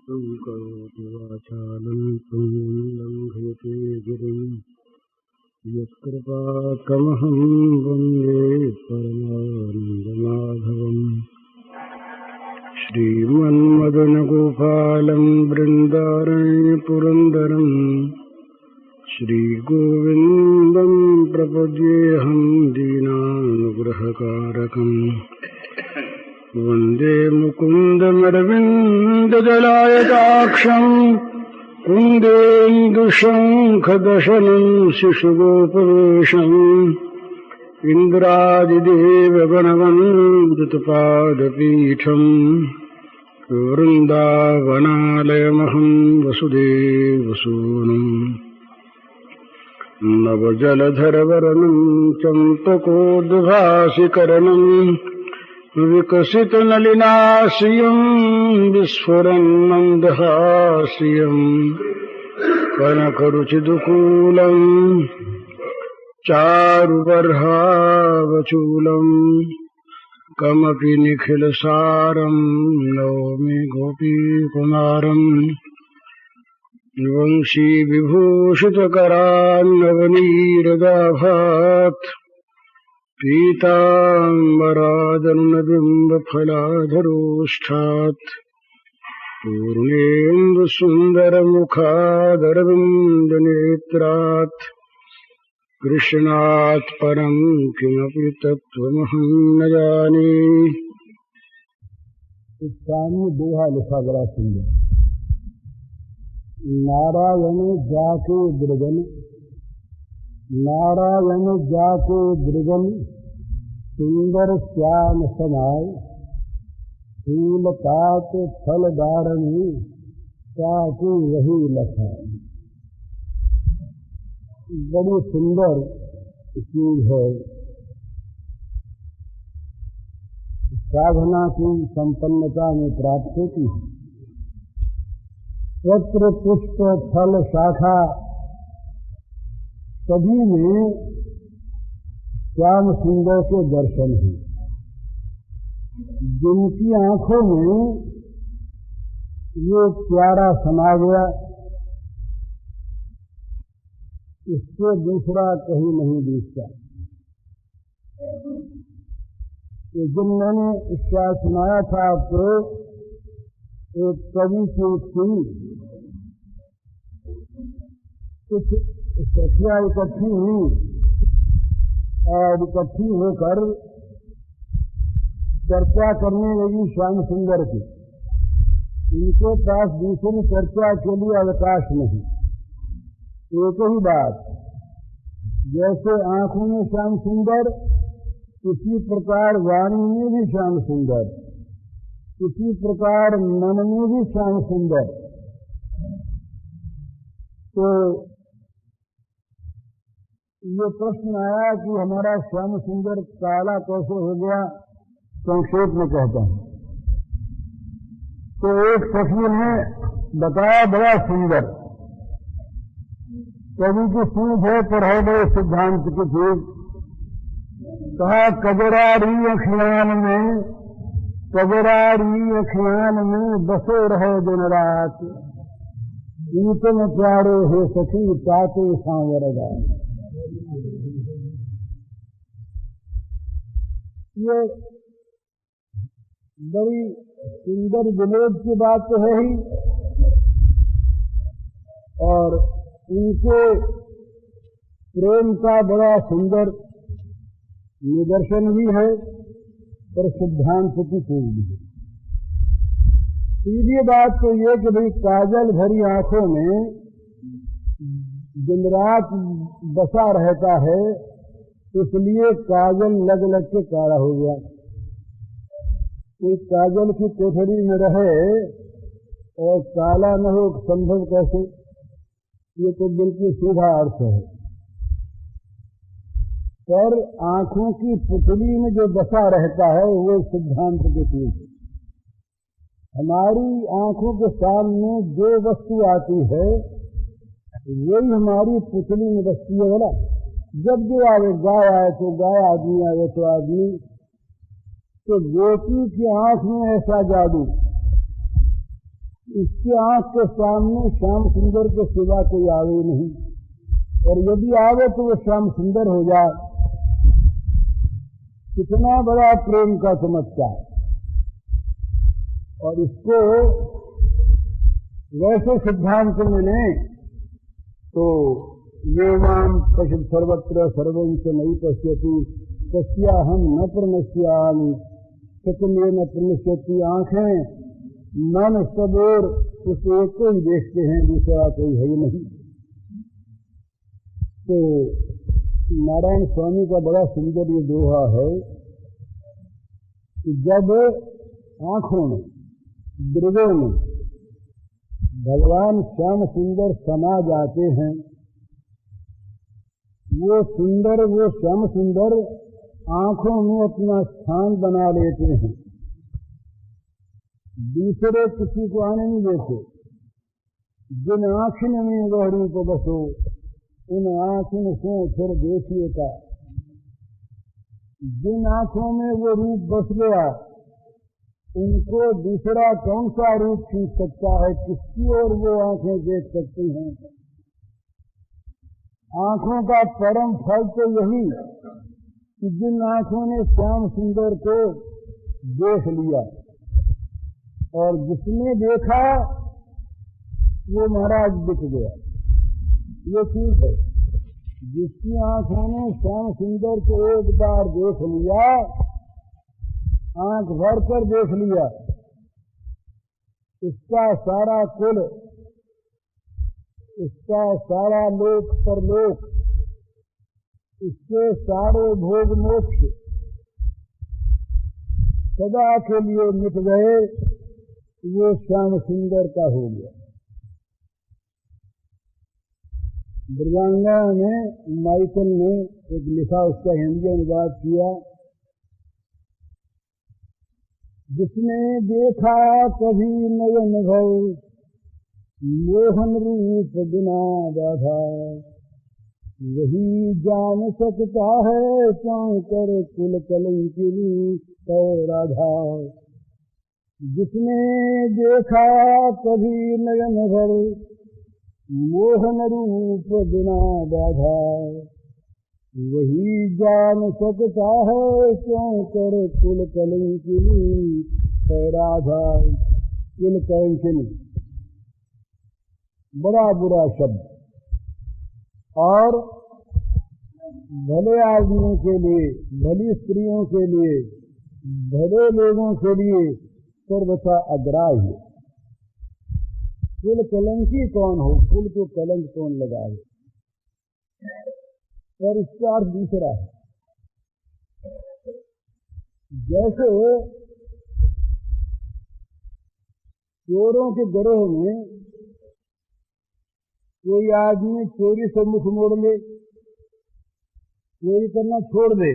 करोति वाचालं लङ्घयते गिरिं यत्कृपात्तमहं वन्दे परमानन्दमाधवम्। श्रीमन्मदनगोपालं बृन्दारण्यपुरन्दरं श्रीगोविन्दं प्रपद्येऽहं दीनानुग्रहकारकम्। वन्दे मुकुन्दमरविन्ददलायताक्षं कुन्देन्दुशङ्खदशनं शिशुगोपवेशम् इन्द्रादिदेवगणवन्दितपादपीठम् वृन्दावनालयमहं वसुदेवसूनुम्। नवजलधरवरनं चम्पकोद्भासिकरणम् विकसितनलिनाश्रियं विस्फुरन्मन्दहास्यं कनकरुचिदुकूलं चारुबर्हावचूलं कमपि निखिलसारं नौमि गोपीकुमारम्। वंशीविभूषितकरान्नवनीरदाभात् पीताम्बरादन्नबिम्बफलाधरोष्ठात् पूर्णेन्दुसुन्दरमुखादरविन्दनेत्रात् कृष्णात् परं किमपि तत्त्वमहं न जाने। इस सामने दोहा लिखा बड़ा सुंदर। नारायण जाके दृगन, नारायण जाके दृगन सुंदर श्याम समाय, फूल पात फल धारणी ताकि वही लखाए। बड़ी सुंदर चीज है साधना की संपन्नता में प्राप्त होती है। पत्र पुष्प फल शाखा सभी में श्याम सुंदर के दर्शन हैं। जिनकी आंखों में ये प्यारा समा गया, इससे दूसरा कहीं नहीं दिखता। जिन मैंने इसका सुनाया था आपको, एक कवि की थी, कुछ सखियां इकट्ठी हुई और इकट्ठी होकर चर्चा करने लगी श्याम सुंदर की। इनके पास दूसरी चर्चा के लिए अवकाश नहीं। एक ही बात, जैसे आंखों में श्याम सुंदर, इसी प्रकार वाणी में भी श्याम सुंदर, इसी प्रकार मन में भी श्याम सुंदर। तो ये प्रश्न आया कि हमारा श्याम सुंदर काला कैसे हो गया, संक्षेप में कहता हूं। तो एक सखी ने बताया बड़ा सुंदर, कवि की सूझ है पर है बड़े सिद्धांत की चीज। कहा कजरारी अखियान में, कजरारी अखियान में बसे रहे दिन रात, इतम प्यारे हो सखी ताके सांवरगा। ये बड़ी सुंदर विनोद की बात तो है ही, और उनके प्रेम का बड़ा सुंदर निदर्शन भी है, पर सिद्धांत की चीज भी है। सीधी बात तो ये कि भाई काजल भरी आंखों में दिन रात बसा रहता है, इसलिए काजल लग लग के काला हो गया। एक काजल की कोठरी में रहे और काला न हो, संभव कैसे? ये तो बिल्कुल सीधा अर्थ है। पर आंखों की पुतली में जो बसा रहता है वो सिद्धांत के चीज है। हमारी आंखों के सामने जो वस्तु आती है वही हमारी पुतली में बसती है। बोला जब जो आवे, गाय आए तो गाय, आदमी आए तो आदमी, तो गोपी की आंख में ऐसा जादू इसकी आंख के सामने श्याम सुंदर के सिवा कोई आवे नहीं, और यदि आवे तो वो श्याम सुंदर हो जाए। कितना बड़ा प्रेम का चमत्कार। और इसको वैसे सिद्धांत में लें तो ये माम पश्यति सर्वत्र सर्वं च मयि पश्यति तस्याहं न प्रणश्यामि सकले न प्रणश्यति। आंखें मन सब और उस एक को ही देखते हैं, दूसरा कोई है ही नहीं। तो नारायण स्वामी का बड़ा सुंदर ये दोहा है कि जब आंखों में दृढ़ों में भगवान श्याम सुंदर समा जाते हैं, वो श्याम सुंदर आंखों में अपना स्थान बना लेते हैं, दूसरे किसी को आने नहीं देते। जिन आँखिन में वह रूप बसो उन आँखों से फिर देखिए का। जिन आँखों में वो रूप बस गया उनको दूसरा कौन सा रूप खींच सकता है, किसकी ओर वो आंखें देख सकती हैं। आंखों का परम फल तो यही कि जिन आंखों ने श्याम सुंदर को देख लिया, और जिसने देखा वो महाराज बिक गया। ये ठीक है, जिसकी आंखों ने श्याम सुंदर को एक बार देख लिया, आंख भर कर देख लिया, इसका सारा कुल, इसका सारा लोक परलोक, इसके सारे भोग मोक्ष सदा के लिए मिट गए। ये श्याम सुंदर का हो गया। मृगांगा में माइकल ने एक लिखा, उसका हिंदी अनुवाद किया। जिसने देखा कभी नयन भव मोहन रूप बिना बाधा, वही जान सकता है क्यों कर कुल कलंकिनी तो राधा। जिसने देखा कभी नयन भव मोहन रूप बिना बाधा, वही जान सकता है क्यों कर कुल कलंकिनी है राधा। कुल कलंकिनी बड़ा बुरा शब्द, और भले आदमियों के लिए, भली स्त्रियों के लिए, भले लोगों के लिए सर्वथा अग्राह्य। कुल कलंकी कौन हो, कुल को कलंक कौन लगाए, और इसका अर्थ दूसरा है। जैसे चोरों के गिरोह में कोई आदमी चोरी से मुख मोड़ ले, चोरी करना छोड़ दे,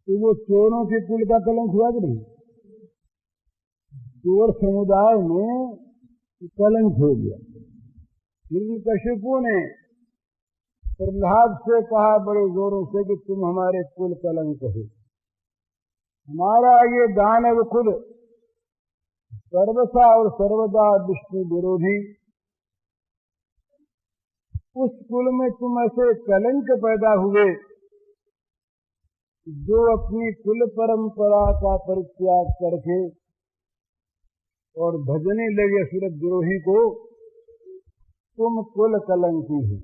तो वो चोरों के कुल का कलंक हुआ कि नहीं? चोर समुदाय में कलंक हो गया। हिरण्यकशिपु ने प्रहलाद से कहा बड़े जोरों से कि तुम हमारे कुल कलंक हो। हमारा ये दानव कुल सर्वथा और सर्वदा विष्णु विरोधी, उस कुल में तुम ऐसे कलंक पैदा हुए जो अपनी कुल परंपरा का परित्याग करके और भजने लगे सूरज द्रोही को, तुम कुल कलंकी हो।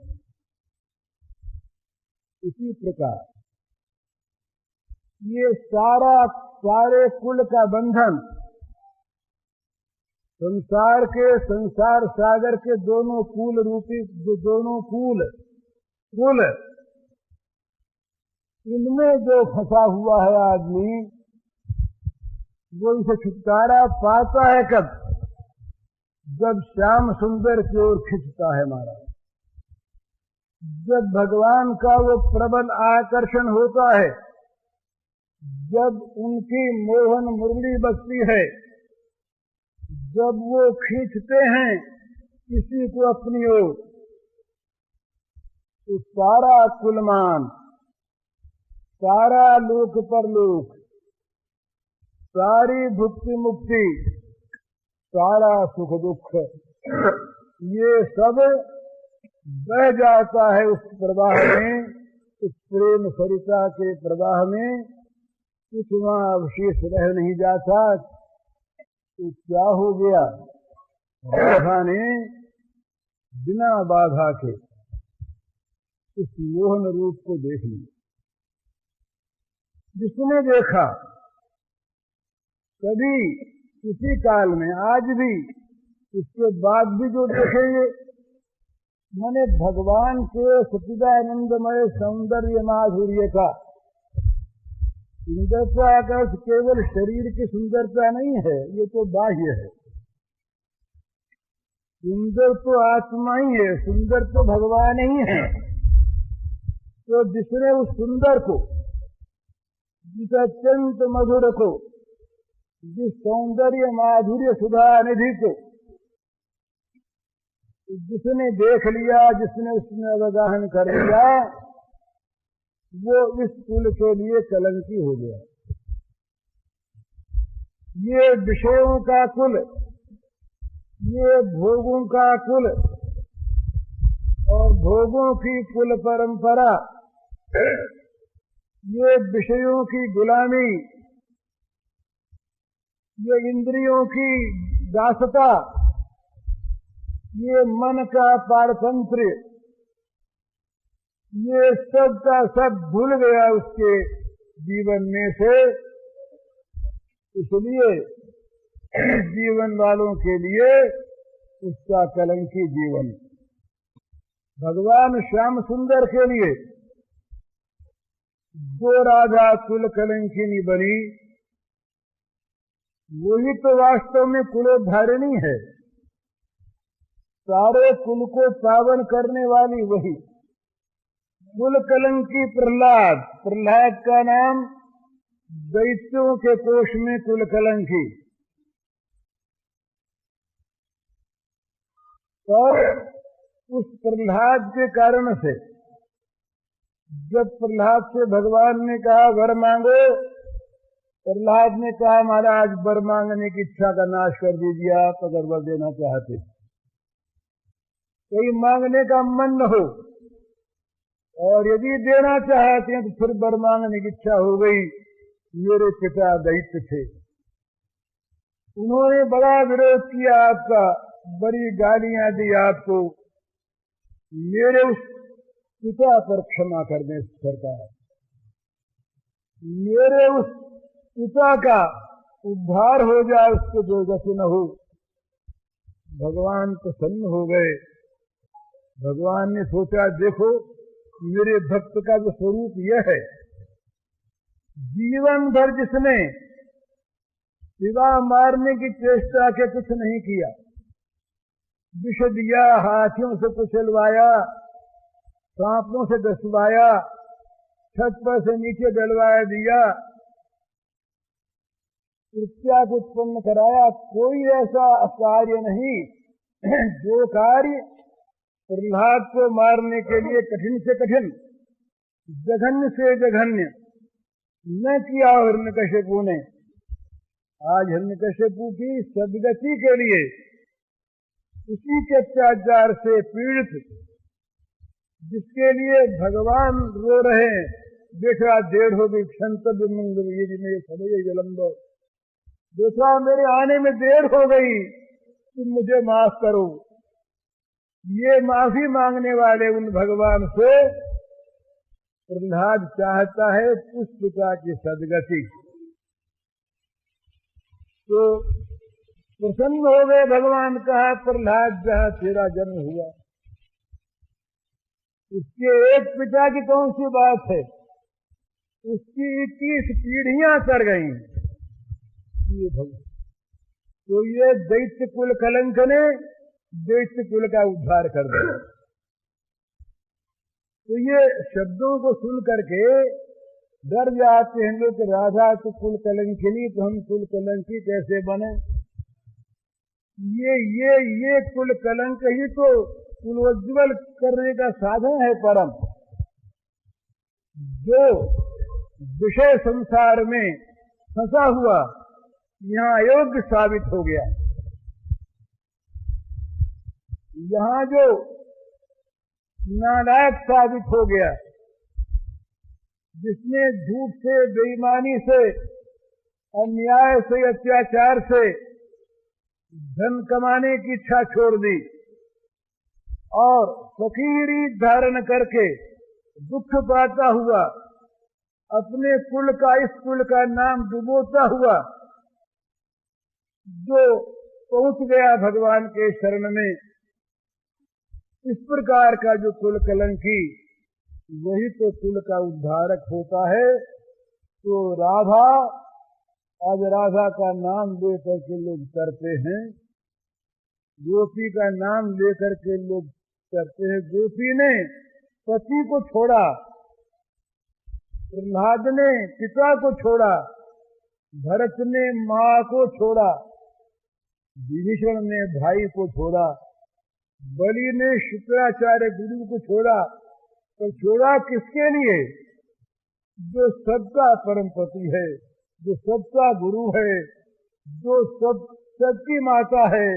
इसी प्रकार ये सारे कुल का बंधन संसार के, संसार सागर के दोनों कूल रूपी, दोनों कूल कुल, इनमें जो फंसा हुआ है आदमी, वो इसे छुटकारा पाता है कब? जब श्याम सुंदर की ओर खिंचता है महाराज, जब भगवान का वो प्रबल आकर्षण होता है, जब उनकी मोहन मुरली बजती है, जब वो खींचते हैं किसी को अपनी ओर, तो सारा कुलमान, सारा लोक परलोक, सारी भुक्ति मुक्ति सारा सुख दुख ये सब बह जाता है उस प्रवाह में, उस प्रेम सरिता के प्रवाह में। कुछ वहां अवशेष रह नहीं जाता। तो क्या हो गया, राधा ने बिना बाधा के इस मोहन रूप को देख लिया। जिसने देखा, कभी किसी काल में, आज भी, इसके बाद भी जो देखेंगे, माने भगवान के सच्चिदानंदमय सौंदर्य माधुर्य का, सुंदरता का केवल शरीर की सुंदरता नहीं है, ये तो बाह्य है। सुंदर तो आत्मा ही है, सुंदर तो भगवान ही है। तो जिसने उस सुंदर को, जिस अत्यंत मधुर को, जिस सौंदर्य माधुर्य सुधा निधि को जिसने देख लिया, जिसने उसमें अवगाहन कर लिया, वो इस कुल के लिए कलंकी हो गया। ये विषयों का कुल, ये भोगों का कुल और भोगों की कुल परंपरा, ये विषयों की गुलामी, ये इंद्रियों की दासता, ये मन का पारतंत्र, ये सब का सब भूल गया उसके जीवन में से। इसलिए जीवन वालों के लिए उसका कलंकी जीवन। भगवान श्याम सुंदर के लिए जो राधा कुल कलंकिनी बनी, वही तो वास्तव में कुलोद्धारिणी है। सारे कुल को पावन करने वाली वही। कुल कलंकी प्रहलाद, प्रहलाद का नाम दैत्यों के कोष में कुल कलंकी। और उस प्रहलाद के कारण से, जब प्रहलाद से भगवान ने कहा वर मांगो, प्रहलाद ने कहा महाराज वर मांगने की इच्छा का नाश कर दीजिए आप, अगर वर देना चाहते। कोई मांगने का मन न हो, और यदि देना चाहते हैं तो फिर वर मांगने की इच्छा हो गई। मेरे पिता दैत्य थे, उन्होंने बड़ा विरोध किया आपका, बड़ी गालियां दी आपको। मेरे उस पिता पर क्षमा कर दें सरकार, मेरे उस पिता का उद्धार हो जाए, उसको जो गति न हो। भगवान प्रसन्न हो गए। भगवान ने सोचा देखो मेरे भक्त का जो स्वरूप यह है, जीवन भर जिसने सिवा मारने की चेष्टा के कुछ नहीं किया, विष दिया, हाथियों से कुचलवाया, सांपों से डसवाया, छत पर से नीचे डलवाया दिया, कृत्या को उत्पन्न कराया, कोई ऐसा कार्य नहीं जो कार्य प्रहलाद को मारने के लिए कठिन से कठिन, जघन्य से जघन्य न किया हिरण्यकश्यपु ने। आज हिरण्यकश्यपु की सद्गति के लिए, उसी के अत्याचार से पीड़ित, जिसके लिए भगवान रो रहे हैं, देखा देर हो गई, क्षंतव्य मंगल ये में सदैव जलंबो, देखा मेरे आने में देर हो गई, तुम मुझे माफ करो। ये माफी मांगने वाले उन भगवान से प्रहलाद चाहता है उस पिता की सद्गति। तो प्रसन्न हो गए भगवान। कहा प्रहलाद जहां तेरा जन्म हुआ, उसके एक पिता की कौन सी बात है, उसकी 21 पीढ़ियां कर गई। ये भगवान, तो ये दैत्य कुल कलंक ने दैत्य कुल का उद्धार कर दिया। तो ये शब्दों को सुन करके डर जाते हैं लोग कि राधा तो कुल कलंकिनी, तो हम कुल कलंकी कैसे बने। ये कुल कलंक ही तो कुलोज्ज्वल करने का साधन है परम। जो विषय संसार में फंसा हुआ यहाँ अयोग्य साबित हो गया, यहाँ जो नालायक साबित हो गया, जिसने झूठ से, बेईमानी से, अन्याय से, अत्याचार से धन कमाने की इच्छा छोड़ दी और फकीरी धारण करके दुख पाता हुआ अपने कुल का, इस कुल का नाम डुबोता हुआ जो पहुंच गया भगवान के शरण में, इस प्रकार का जो कुल कलंकी, वही तो कुल का उद्धारक होता है। तो राधा, आज राधा का नाम लेकर के लोग करते हैं, गोपी का नाम लेकर के लोग करते हैं। गोपी ने पति को छोड़ा, प्रहलाद ने पिता को छोड़ा, भरत ने माँ को छोड़ा, विभीषण ने भाई को छोड़ा, बलि ने शुक्राचार्य गुरु को छोड़ा। तो छोड़ा किसके लिए? जो सबका परम पति है, जो सबका गुरु है, जो सबकी माता है,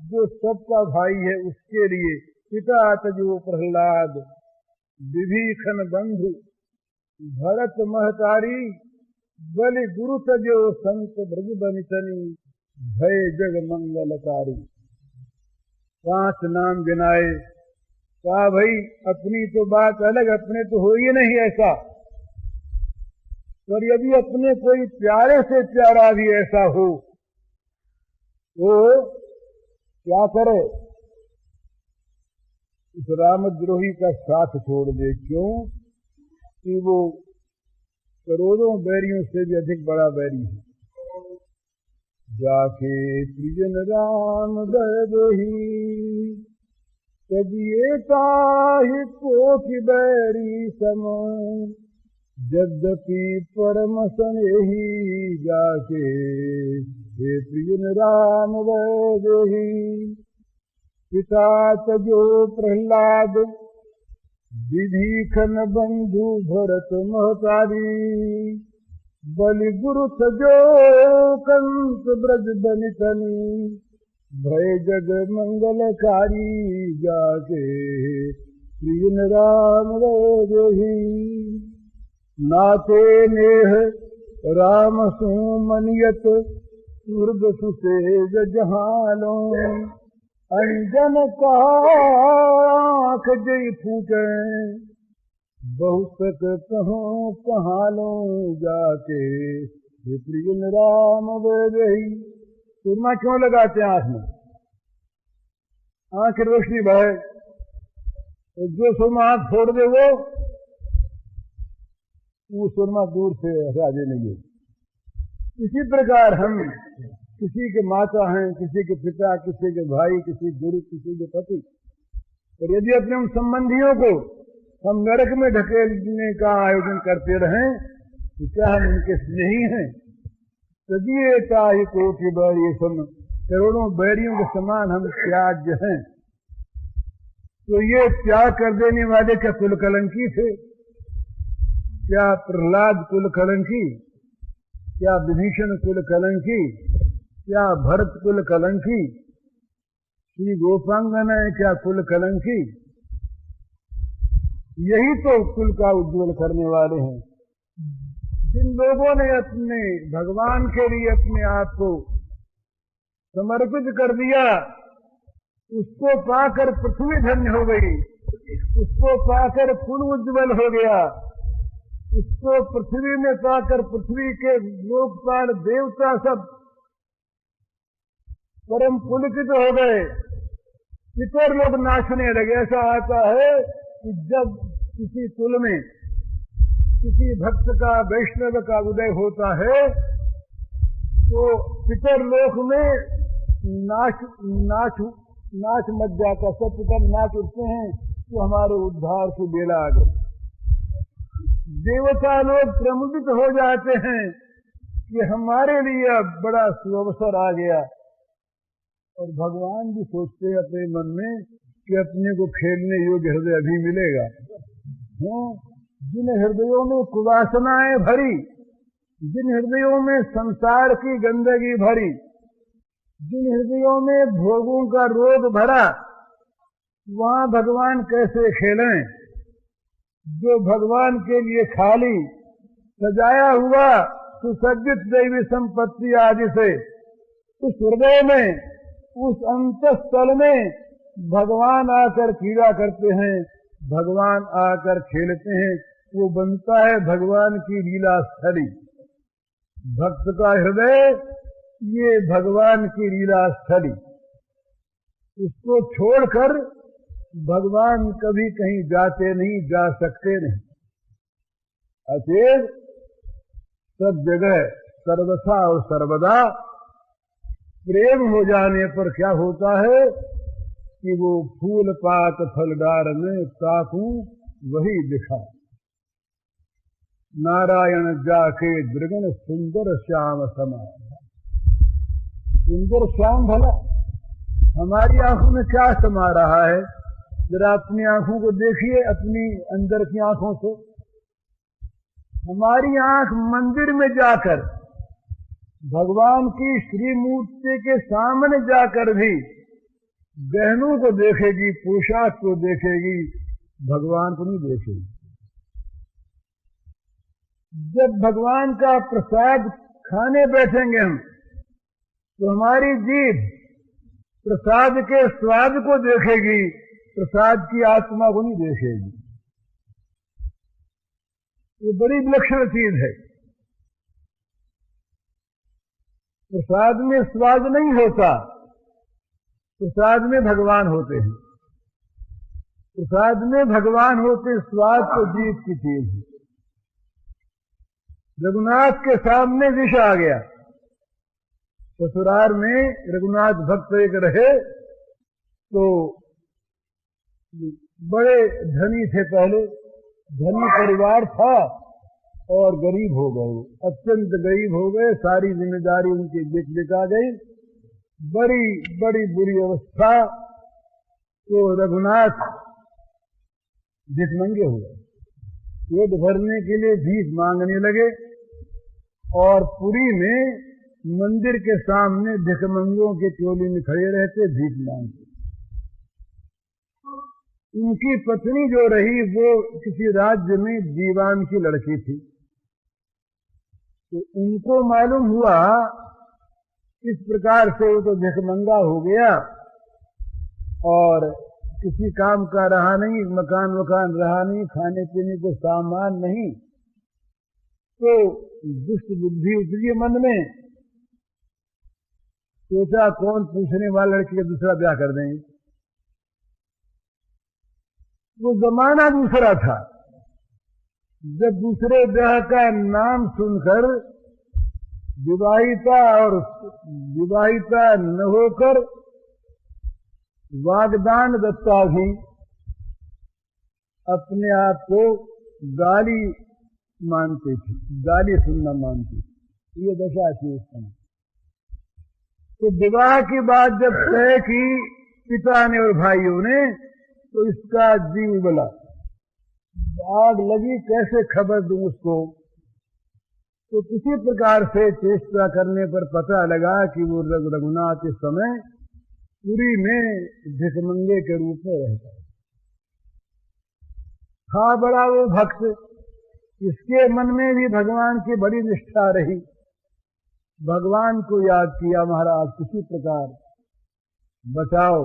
जो सबका भाई है, उसके लिए। पिता तजो प्रहलाद, विभीषण बंधु, भरत महतारी, बलि गुरु तजो संत ब्रज बनितनी, भय जग मंगलकारी। 5 नाम गिनाए। कहा भाई अपनी तो बात अलग, अपने तो हो ही नहीं ऐसा, पर यदि अपने कोई प्यारे से प्यारा भी ऐसा हो तो क्या करे? इस रामद्रोही का साथ छोड़ दे। क्यों? कि वो करोड़ों बैरियों से भी अधिक बड़ा बैरी है। जाके प्रियन राम गही, तजिए ताहि कोटि बैरी सम, यद्यपि परम स्नेही जाके हे प्रियन राम गही। पिता तजो प्रहलाद, विभीषण बंधु भरत महतारी, बलि गुरु तजो कंस ब्रज बनितनी, भय जग मंगलकारी जाके प्रियन राम रही। नाते नेह राम सुमनियत, स्वर्ग सुसेज जहानो, अंजन का आँख जई फूटे, बहुत कहूँ कहानो जाके प्रियन राम रही। सुरमा क्यों लगाते हैं आंख में? आंख की रोशनी बढ़े, तो जो सुरमा आंख छोड़ दे वो सुरमा दूर से राजे नहीं हो। इसी प्रकार हम किसी के माता हैं, किसी के पिता, किसी के भाई, किसी गुरु, किसी के पति, और यदि अपने उन संबंधियों को हम नरक में ढकेलने का आयोजन करते रहें तो क्या हम उनके स्नेही हैं? तजिए ताहि कोटि बैरी सम, करोड़ों बैरियों के समान हम त्याज्य हैं। तो ये त्याग कर देने वाले क्या कुल कलंकी थे? क्या प्रहलाद कुल कलंकी? क्या विभीषण कुल कलंकी? क्या भरत कुल कलंकी? श्री गोपांगना क्या कुल कलंकी? यही तो कुल का उज्ज्वल करने वाले हैं। जिन लोगों ने अपने भगवान के लिए अपने आप को समर्पित कर दिया, उसको पाकर पृथ्वी धन्य हो गई, उसको पाकर कुल उज्ज्वल हो गया, उसको पृथ्वी में पाकर पृथ्वी के लोकपाल देवता सब परम पुलकित हो गए। इतर लोग नाचने लगे। ऐसा आता है कि जब किसी कुल में किसी भक्त का, वैष्णव का उदय होता है तो पितर लोक में नाच मच जाता, सब पितर नाच उठते हैं तो हमारे उद्धार की बेला आ गई। देवता लोग प्रमुदित हो जाते हैं कि हमारे लिए अब बड़ा सुअवसर आ गया। और भगवान भी सोचते हैं अपने मन में कि अपने को खेलने योग्य हृदय अभी मिलेगा। जिन हृदयों में कुवासनाएं भरी, जिन हृदयों में संसार की गंदगी भरी, जिन हृदयों में भोगों का रोग भरा, वहां भगवान कैसे खेलें? जो भगवान के लिए खाली सजाया हुआ सुसज्जित दैवी संपत्ति आदि से उस हृदय में, उस अंतस्थल में भगवान आकर क्रीड़ा करते हैं, भगवान आकर खेलते हैं, वो बनता है भगवान की लीला स्थली। भक्त का हृदय ये भगवान की लीला स्थली, उसको छोड़कर भगवान कभी कहीं जाते नहीं, जा सकते नहीं। अचेत सब जगह सर्वथा और सर्वदा प्रेम हो जाने पर क्या होता है कि वो फूल पात फलदार में ताकूं वही दिखा। नारायण जाके दृगन सुंदर श्याम समा। सुंदर श्याम भला हमारी आंखों में क्या समा रहा है? जरा अपनी आंखों को देखिए, अपनी अंदर की आंखों से। हमारी आंख मंदिर में जाकर भगवान की श्रीमूर्ति के सामने जाकर भी गहनों को देखेगी, पोशाक को देखेगी, भगवान को नहीं देखेगी। जब भगवान का प्रसाद खाने बैठेंगे हम, तो हमारी जीभ प्रसाद के स्वाद को देखेगी, प्रसाद की आत्मा को नहीं देखेगी। ये बड़ी विलक्षण चीज है। प्रसाद में स्वाद नहीं होता, प्रसाद में भगवान होते हैं। प्रसाद में भगवान होते, स्वाद तो जीव की चीज है। रघुनाथ के सामने विष आ गया। ससुराल में रघुनाथ भक्त एक रहे, तो बड़े धनी थे, पहले धनी परिवार था और गरीब हो गए, अत्यंत गरीब हो गए। सारी जिम्मेदारी उनकी बिका गई, बड़ी बड़ी बुरी अवस्था। तो रघुनाथ भिखमंगे हुए, पेट भरने के लिए भीख मांगने लगे और पुरी में मंदिर के सामने भिखमंगों के टोली में खड़े रहते, भीख मांगते। उनकी पत्नी जो रही वो किसी राज्य में दीवान की लड़की थी, तो उनको मालूम हुआ इस प्रकार से वो तो भिखमंगा हो गया और किसी काम का रहा नहीं, मकान वकान रहा नहीं, खाने पीने को सामान नहीं। तो दुष्ट बुद्धि उतरी मन में, सोचा कौन पूछने वाला लड़की का दूसरा ब्याह कर देंगे। वो जमाना दूसरा था, जब दूसरे ब्याह का नाम सुनकर विवाहिता और विवाहिता न होकर वागदान दत्ता भी अपने आप को गाली मानती थी, गाली सुनना मानती थी। ये दशा थी उस समय। तो विवाह की बात जब तय की पिता ने और भाइयों ने, तो इसका जीव उबला, आग लगी, कैसे खबर दूं उसको। तो किसी प्रकार से चेष्टा करने पर पता लगा कि वो रघुनाथ इस समय पुरी में भिखमंगे के रूप में रहता है। था बड़ा वो भक्त, इसके मन में भी भगवान की बड़ी निष्ठा रही। भगवान को याद किया, महाराज किसी प्रकार बचाओ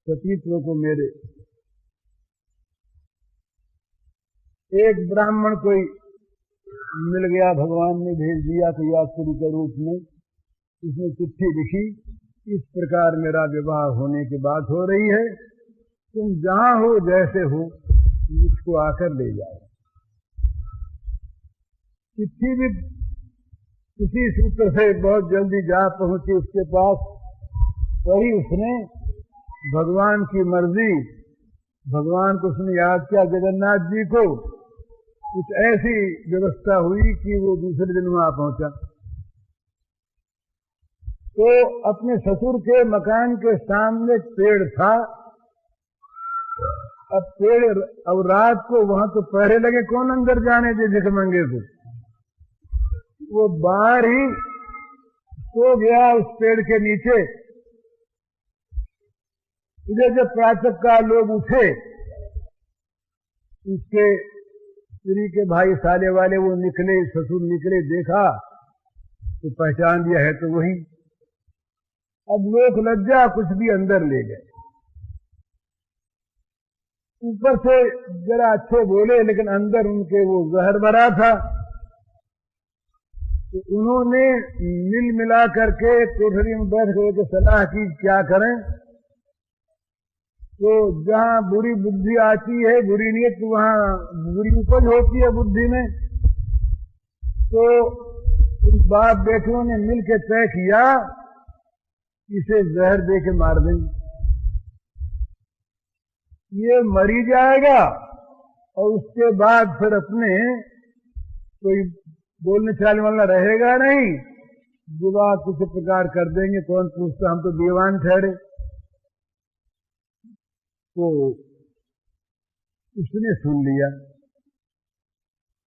सतीत्व को मेरे। एक ब्राह्मण कोई मिल गया, भगवान ने भेज दिया कि यात्री के रूप में। इसने चिट्ठी लिखी, इस प्रकार मेरा विवाह होने की बात हो रही है, तुम जहां हो जैसे हो मुझको आकर ले जाओ। चिट्ठी भी किसी सूत्र से बहुत जल्दी जा पहुंची उसके पास। वही उसने भगवान की मर्जी, भगवान को उसने याद किया, जगन्नाथ जी को कुछ ऐसी व्यवस्था हुई कि वो दूसरे दिन वहां पहुंचा। तो अपने ससुर के मकान के सामने एक पेड़ था। अब पेड़, अब रात को वहां तो पहरे लगे, कौन अंदर जाने दे भिखमंगे को। वो बाहर ही सो गया उस पेड़ के नीचे। इधर जब प्रातः काल लोग उठे, उसके स्त्री के भाई साले वाले वो निकले, ससुर निकले, देखा तो पहचान दिया है तो वही। अब लोग लज्जा कुछ भी अंदर ले गए। ऊपर से जरा अच्छे बोले, लेकिन अंदर उनके वो जहर भरा था। तो उन्होंने मिल मिला करके कोठरी में बैठ करके सलाह की क्या करें। तो जहां बुरी बुद्धि आती है, बुरी नीयत, वहां बुरी उपज होती है बुद्धि में। तो उस बाप बेटियों ने मिलकर तय किया इसे जहर दे के मार देंगे, ये मरी जाएगा और उसके बाद फिर अपने कोई बोलने चालने वाला रहेगा नहीं, विवाह किसी प्रकार कर देंगे, कौन पूछता, हम तो दीवान ठहरे। तो उसने सुन लिया।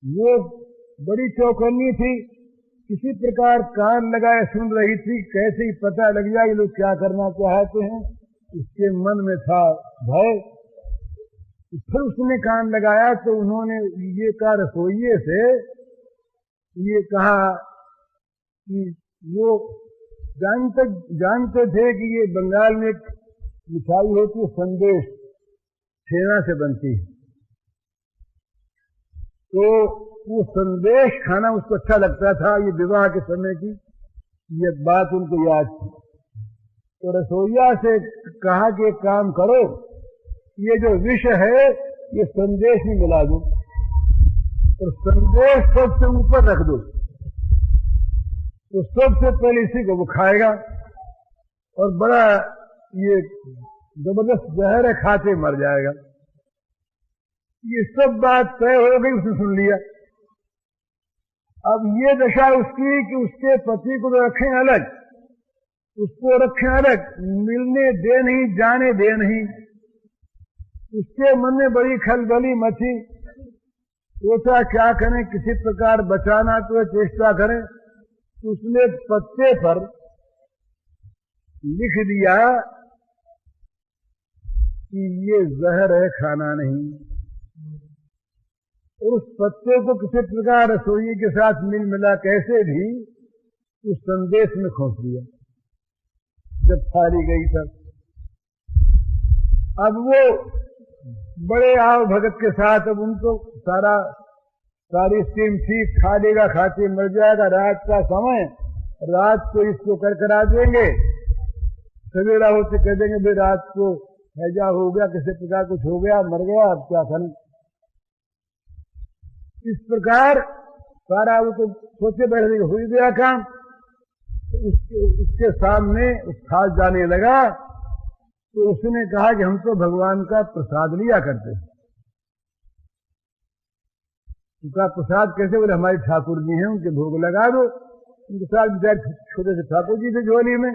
वो बड़ी चौकन्नी थी, किसी प्रकार कान लगाए सुन रही थी, कैसे ही पता लग जाए ये लोग क्या करना चाहते हैं। उसके मन में था भय। फिर उसने कान लगाया तो उन्होंने ये कहा रसोइये से, ये कहा कि वो जानते थे कि ये बंगाल में एक मिठाई होती है संदेश, छेना से बनती है। तो वो संदेश खाना उसको अच्छा लगता था। ये विवाह के समय की ये बात उनको याद थी। तो रसोइया से कहा कि एक काम करो, ये जो विष है ये संदेश में मिला दो और संदेश सबसे ऊपर रख दो, तो सबसे पहले इसी को वो खाएगा और बड़ा ये जबरदस्त जहर है, खाते मर जाएगा। ये सब बात तय हो गई, उसने सुन लिया। अब ये दशा उसकी कि उसके पति को तो रखें अलग, उसको रखें अलग, मिलने दे नहीं, जाने दे नहीं। उसके मन में बड़ी खलबली मची। सोचा क्या करें, किसी प्रकार बचाना तो चेष्टा करें। तो उसने पत्ते पर लिख दिया कि ये जहर है, खाना नहीं। और उस पत्ते को किसी प्रकार रसोई के साथ मिल मिला कैसे भी उस संदेश में खोस दिया। जब थाली गई तब अब वो बड़े आव भगत के साथ, अब उनको सारी स्कीम ठीक, खा लेगा, खाते मर जाएगा। रात का समय, रात को इसको करा देंगे, सवेरा होते कह देंगे भाई रात को हैजा हो गया, किसी प्रकार कुछ हो गया, मर गया, अब क्या करें। इस प्रकार सारा वो तो सोचे बैठे, हो गया काम। उसके सामने खास जाने लगा। तो उसने कहा कि हम तो भगवान का प्रसाद लिया करते हैं। उनका प्रसाद कैसे? बोले हमारे ठाकुर जी हैं, उनके भोग लगा दो। उनके साथ बेचारे छोटे से ठाकुर जी थे झोली में,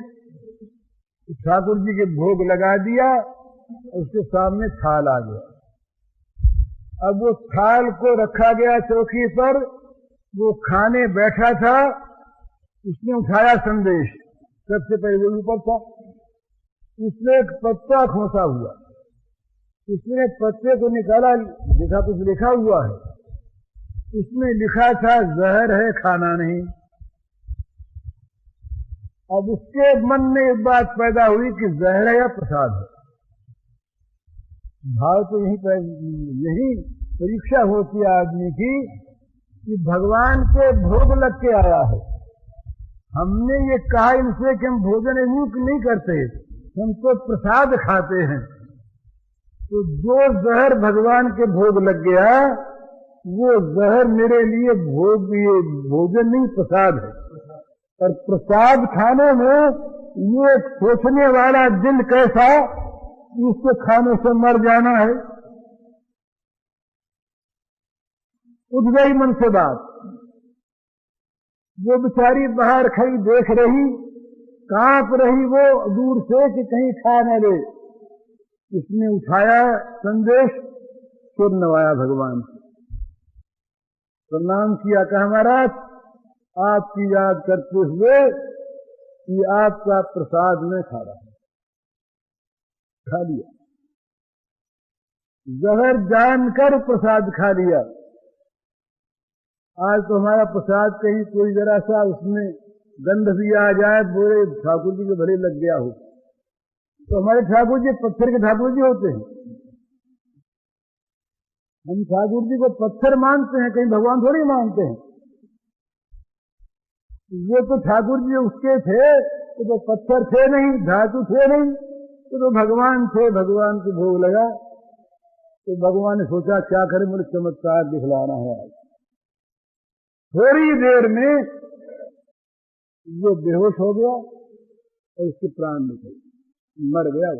ठाकुर जी के भोग लगा दिया। उसके सामने थाल आ गया। अब वो थाल को रखा गया चौकी पर, वो खाने बैठा था। उसने उठाया संदेश, सबसे पहले वो ऊपर था। उसने एक पत्ता खोसा हुआ, उसने पत्ते को निकाला, देखा कुछ लिखा हुआ है। उसमें लिखा था जहर है, खाना नहीं। अब उसके मन में एक बात पैदा हुई कि जहर है या प्रसाद है। भाव तो यही परीक्षा होती है आदमी की कि भगवान के भोग लग के आया है। हमने ये कहा इनसे कि हम भोजन नहीं करते, हम तो प्रसाद खाते हैं। तो जो जहर भगवान के भोग लग गया, वो जहर मेरे लिए भोजन नहीं, प्रसाद है। और प्रसाद खाने में ये सोचने वाला दिल कैसा, इसके खाने से मर जाना है। उठ गई मन से बात। वो बेचारी बाहर खड़ी देख रही, कांप रही वो दूर से कि कहीं खा न ले। इसने उठाया संदेश, सिर नवाया भगवान से, प्रणाम किया, कहा महाराज आपकी याद करते हुए कि आपका प्रसाद में खा रहा हूं। खा लिया, जहर जानकर प्रसाद खा लिया। आज तो हमारा प्रसाद कहीं कोई जरा सा उसमें गंध भी आ जाए, बोले ठाकुर जी को भले लग गया हो, तो हमारे ठाकुर जी पत्थर के ठाकुर जी होते हैं। हम ठाकुर जी को पत्थर मानते हैं, कहीं भगवान थोड़ी मानते हैं। वो तो ठाकुर जी उसके थे तो पत्थर थे नहीं, धातु थे नहीं, तो भगवान थे। भगवान को भोग लगा तो भगवान ने सोचा क्या करें, मुझे चमत्कार दिखलाना है आज। थोड़ी देर में वो बेहोश हो गया और उसके प्राण निकल, मर गया।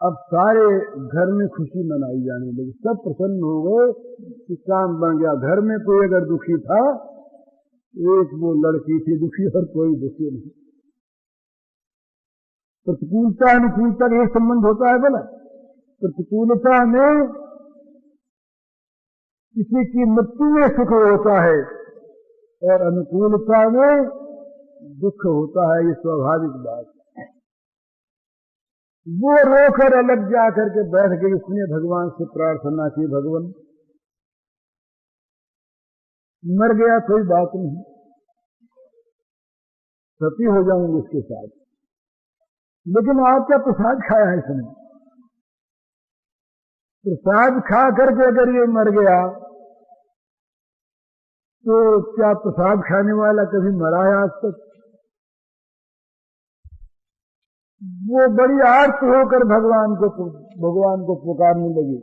अब सारे घर में खुशी मनाई जाने लगी, सब प्रसन्न हो गए कि काम बन गया। घर में कोई अगर दुखी था, एक वो लड़की थी दुखी और कोई दुखी नहीं। प्रतिकूलता अनुकूलता का एक संबंध होता है बोला। प्रतिकूलता में किसी की मृत्यु में सुख होता है और अनुकूलता में दुख होता है, ये स्वाभाविक बात। वो रोकर अलग जाकर के बैठ गई, उसने भगवान से प्रार्थना की, भगवान मर गया कोई बात नहीं, सती हो जाऊंगी उसके साथ, लेकिन आपका प्रसाद खाया है इसने। प्रसाद खा करके अगर ये मर गया तो क्या प्रसाद खाने वाला कभी मरा है आज तक? वो बड़ी आर्त होकर भगवान को पुकारने लगी।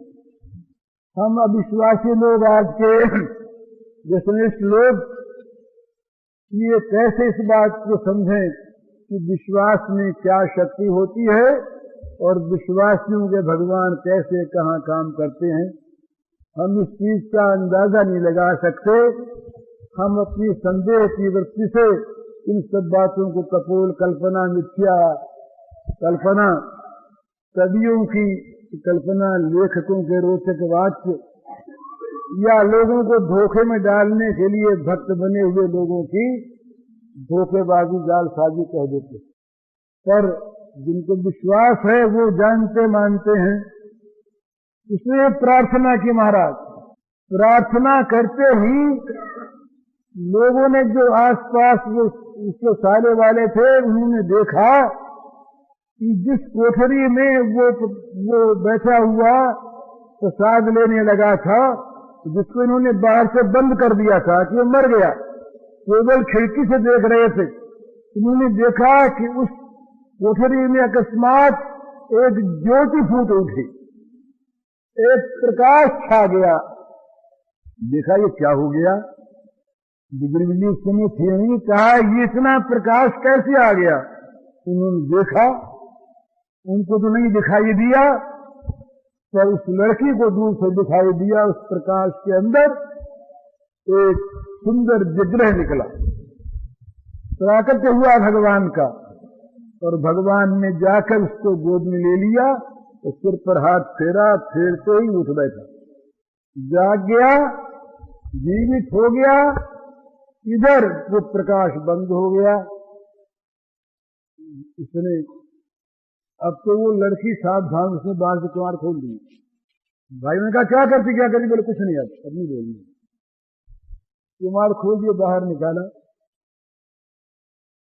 हम अविश्वासी लोग, आज के व्यसनिष्ठ लोग, ये कैसे इस बात को समझें कि विश्वास में क्या शक्ति होती है और विश्वासियों के भगवान कैसे कहाँ काम करते हैं। हम इस चीज का अंदाजा नहीं लगा सकते। हम अपनी संदेह की वृत्ति से इन सब बातों को कपोल कल्पना, मिथ्या कल्पना, कवियों की कल्पना, लेखकों के रोचक वाक्य या लोगों को धोखे में डालने के लिए भक्त बने हुए लोगों की धोखेबाजी, जालसाजी कह देते। पर जिनको विश्वास है वो जानते मानते हैं। इसलिए प्रार्थना की महाराज। प्रार्थना करते ही लोगों ने, जो आसपास वो उसके साले वाले थे, उन्होंने देखा कि जिस कोठरी में वो बैठा हुआ प्रसाद लेने लगा था, जिसको इन्होंने बाहर से बंद कर दिया था कि वो मर गया, केवल खिड़की से देख रहे थे, इन्होंने देखा कि उस कोठरी में अकस्मात एक ज्योति फूट उठी, एक प्रकाश छा गया। देखा ये क्या हो गया, बिजली उसमें थी नहीं, कहा ये इतना प्रकाश कैसे आ गया। उन्होंने देखा, उनको तो नहीं दिखाई दिया, पर उस लड़की को दूर से दिखाई दिया। उस प्रकाश के अंदर एक सुंदर विग्रह निकला, प्राकट्य हुआ भगवान का, और भगवान ने जाकर उसको गोद में ले लिया, तो सिर पर हाथ फेरा, फेरते ही उठ बैठा, जाग गया, जीवित हो गया। इधर वो प्रकाश बंद हो गया। इसने अब तो वो लड़की सावधान, उसने बाहर से कुमार खोल दी। भाई ने कहा क्या करती क्या करती, बोले कुछ नहीं, अब नहीं बोलनी। कुमार खोल दिए, बाहर निकाला,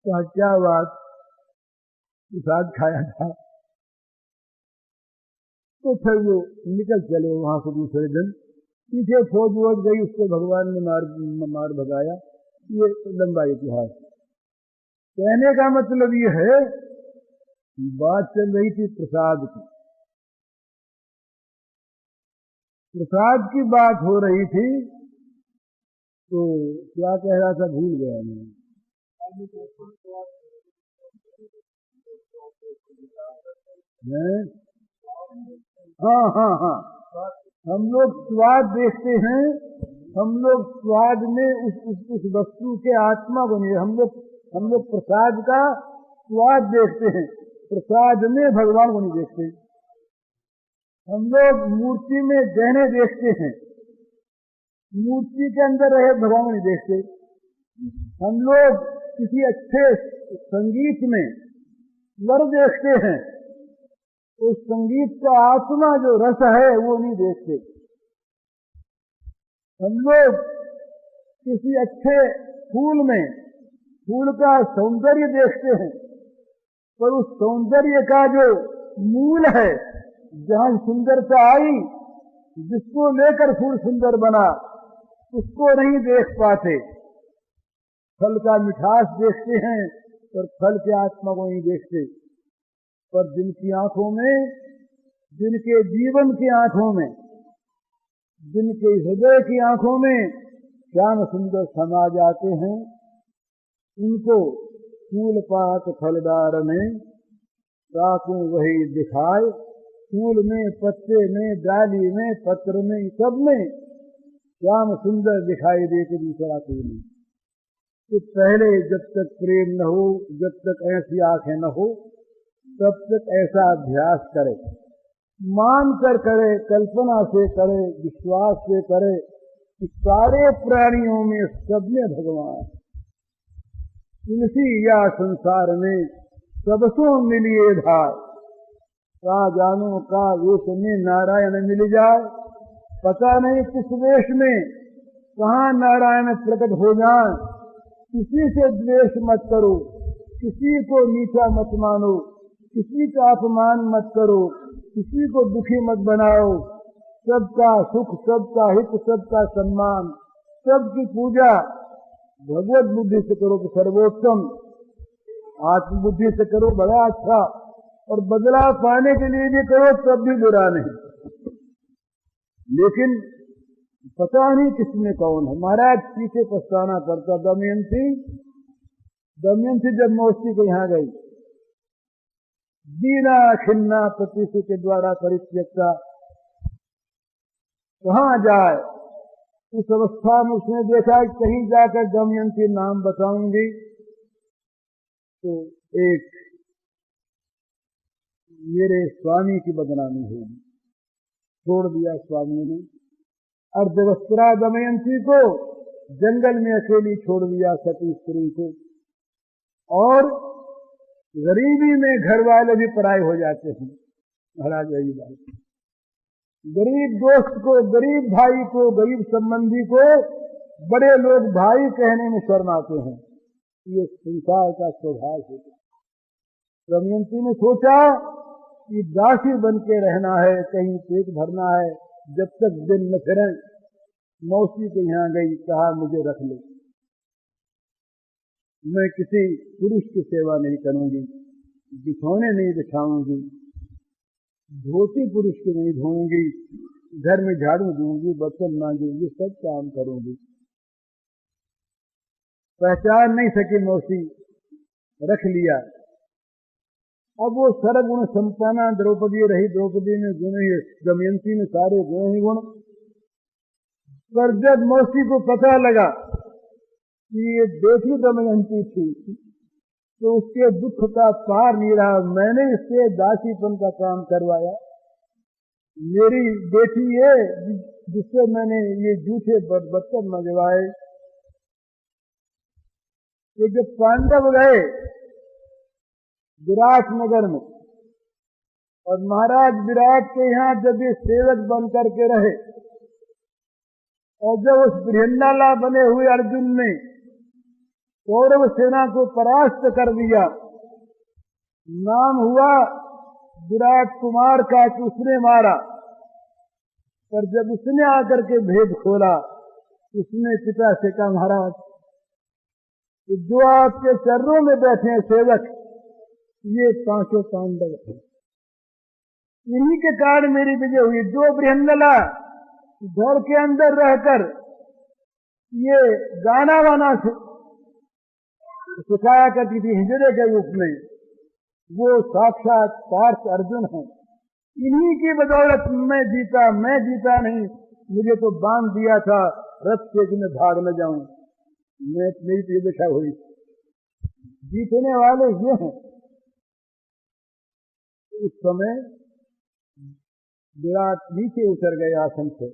कहा क्या बात, प्रसाद खाया था। तो फिर वो निकल चले वहां से दूसरे दिन। पीछे फौज वोज गई, उसको भगवान ने मार भगाया। ये लंबा इतिहास। कहने का मतलब ये है, बात चल रही थी प्रसाद की, प्रसाद की बात हो रही थी, तो क्या कह रहा था भूल गया मैं। हाँ, हम लोग स्वाद देखते हैं, हम लोग स्वाद में उस वस्तु के आत्मा को नहीं, हम लोग प्रसाद का स्वाद देखते हैं, प्रसाद में भगवान को नहीं देखते। हम लोग मूर्ति में गहने देखते हैं, मूर्ति के अंदर रहे भगवान को नहीं देखते। हम लोग किसी अच्छे संगीत में स्वर देखते हैं, उस संगीत का आत्मा जो रस है वो नहीं देखते। हम लोग किसी अच्छे फूल में फूल का सौंदर्य देखते हैं, पर उस सौंदर्य का जो मूल है, जहां सुंदरता आई, जिसको लेकर फूल सुंदर बना, उसको नहीं देख पाते। फल का मिठास देखते हैं पर फल के आत्मा को नहीं देखते। पर जिनकी आंखों में, जिनके जीवन की आंखों में, जिनके हृदय की आंखों में श्याम सुंदर समा जाते हैं, उनको फूल पात फलदार में रातों वही दिखाए। फूल में, पत्ते में, डाली में, पत्र में, सब में श्याम सुंदर दिखाई देते, दूसरा कोई नहीं। तो पहले जब तक प्रेम न हो, जब तक ऐसी आंखें न हो, तब तक ऐसा अभ्यास करे, मान कर करे, कल्पना से करे, विश्वास से करे कि सारे प्राणियों में, सब में भगवान, तुलसी या संसार में सबसों मिलिए धार। का जानो का वेश में नारायण मिल जाए, पता नहीं किस वेश में कहाँ नारायण प्रकट हो जाए। किसी से द्वेष मत करो, किसी को नीचा मत मानो, किसी का अपमान मत करो, किसी को दुखी मत बनाओ। सबका सुख, सबका हित, सबका सम्मान, सबकी पूजा भगवत बुद्धि से करो तो सर्वोत्तम, आत्मबुद्धि से करो बड़ा अच्छा, और बदलाव पाने के लिए भी करो तब भी बुरा नहीं। लेकिन पता नहीं किसमें कौन है। महाराज पीछे पछताना पड़ता। दमयंती जब मौसी के यहाँ गई, दीना खिन्ना पतिसी के द्वारा परित्यक्ता, कहाँ जाए। उस अवस्था में उसने देखा कि कहीं जाकर दमयंती नाम बताऊंगी तो एक मेरे स्वामी की बदनामी होगी। छोड़ दिया स्वामी ने। अर्धवस्त्रा दमयंती को जंगल में अकेली छोड़ दिया, सती स्त्री को। और गरीबी में घर वाले भी पराये हो जाते हैं। महाराज यही बात, गरीब दोस्त को, गरीब भाई को, गरीब संबंधी को बड़े लोग भाई कहने में शर्माते हैं। ये संसार का स्वभाव है। दमयंती ने सोचा कि दासी बन के रहना है, कहीं पेट भरना है, जब तक दिन न फिरे। मौसी के यहाँ गई, कहा मुझे रख लो, मैं किसी पुरुष की सेवा नहीं करूंगी, बिछौने नहीं बिछाऊंगी, धोती पुरुष की नहीं धोऊंगी, घर में झाड़ू दूंगी, बर्तन मांगूंगी, सब काम करूंगी। पहचान नहीं सकी मौसी, रख लिया। अब वो सर्वगुण संपन्ना द्रौपदी रही। द्रौपदी में गुण ही, दमयंती में सारे गुण ही गुण। पर जब मौसी को पता लगा कि ये बेटी दमयंती थी, तो उसके दुख का पार नहीं रहा। मैंने इससे दासीपन का काम करवाया, मेरी बेटी ये जिससे मैंने ये जूठे बर्तन मंगवाए। ये जब पांडव गए विराट नगर में, और महाराज विराट के यहाँ जब ये सेवक बन करके रहे, और जब उस बृहन्नाला बने हुए अर्जुन ने कौरव सेना को परास्त कर दिया, नाम हुआ विराट कुमार का कि उसने मारा। पर जब उसने आकर के भेद खोला, उसने पिता से कहा, महाराज कि जो आपके चरणों में बैठे हैं सेवक, ये पांचों पांडव हैं, इन्हीं के कारण मेरी विजय हुई। जो बृहन्नला घर के अंदर रहकर ये गाना वाना सिखाया करती थी हिजड़े के रूप में, वो साक्षात पार्थ अर्जुन है। इन्हीं की बदौलत मैं जीता नहीं। मुझे तो बांध दिया था रथ से कि मैं भाग न जाऊं, मेरी तो ये दशा हुई। जीतने वाले ये हैं। उस समय विराट नीचे उतर गए आसन से,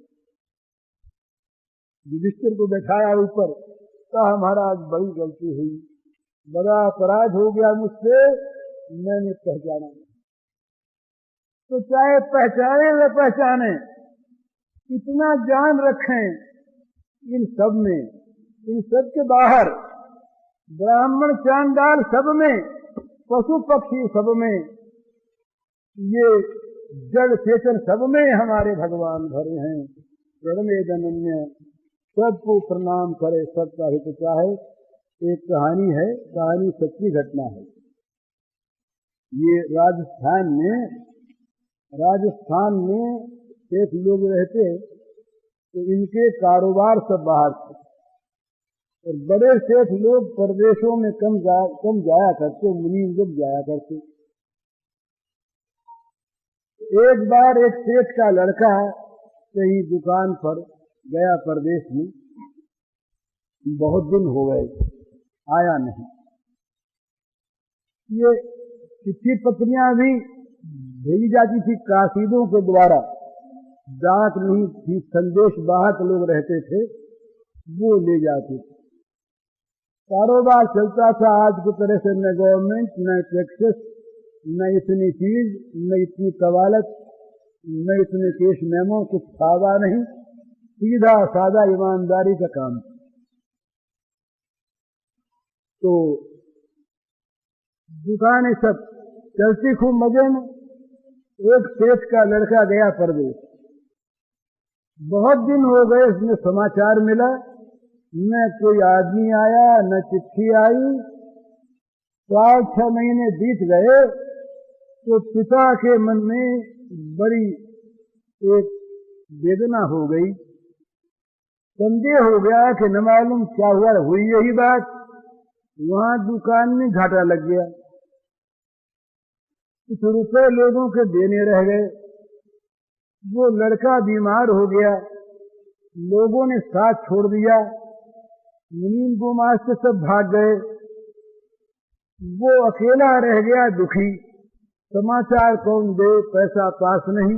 युधिष्ठिर को बैठाया ऊपर, कहा महाराज बड़ी गलती हुई, बड़ा अपराध हो गया मुझसे, मैंने पहचाना नहीं। तो चाहे पहचाने न पहचाने, इतना जान रखें इन सब में, इन सब के बाहर, ब्राह्मण चांडाल सब में, पशु पक्षी सब में, ये जड़ चेतन सब में हमारे भगवान भरे हैं। प्रणमेदन्य सबको प्रणाम करे, सबका हित चाहे। एक कहानी है, कहानी सच्ची घटना है। ये राजस्थान में सेठ लोग रहते, तो इनके कारोबार सब बाहर थे, और बड़े सेठ लोग प्रदेशों में कम जाया करते, मुनि लोग जाया करते। एक बार एक सेठ का लड़का कहीं दुकान पर गया प्रदेश में, बहुत दिन हो गए, आया नहीं। ये चिट्ठी पत्रियां भी भेजी जाती थी कासीदों के द्वारा, डाक नहीं थी, संदेश वाहक लोग रहते थे, वो ले जाते थे। कारोबार चलता था आज की तरह से, न गवर्नमेंट, न टैक्सेस, न इतनी चीज, न इतनी कवालत, न इतने केस मेमो, कुछ फायदा नहीं, सीधा सादा ईमानदारी का काम। तो दुकानें सब चलती खूब मजे में। एक सेठ का लड़का गया परदेश, बहुत दिन हो गए, उसमें समाचार मिला, न कोई आदमी आया, न चिट्ठी आई। 4-6 महीने बीत गए, तो पिता के मन में बड़ी एक वेदना हो गई, संदेह हो गया कि न मालूम क्या हुआ। हुई यही बात, वहां दुकान में घाटा लग गया, कुछ रुपए लोगों के देने रह गए, वो लड़का बीमार हो गया, लोगों ने साथ छोड़ दिया, मुनीम गुमास से सब भाग गए, वो अकेला रह गया दुखी। समाचार कौन दे, पैसा पास नहीं।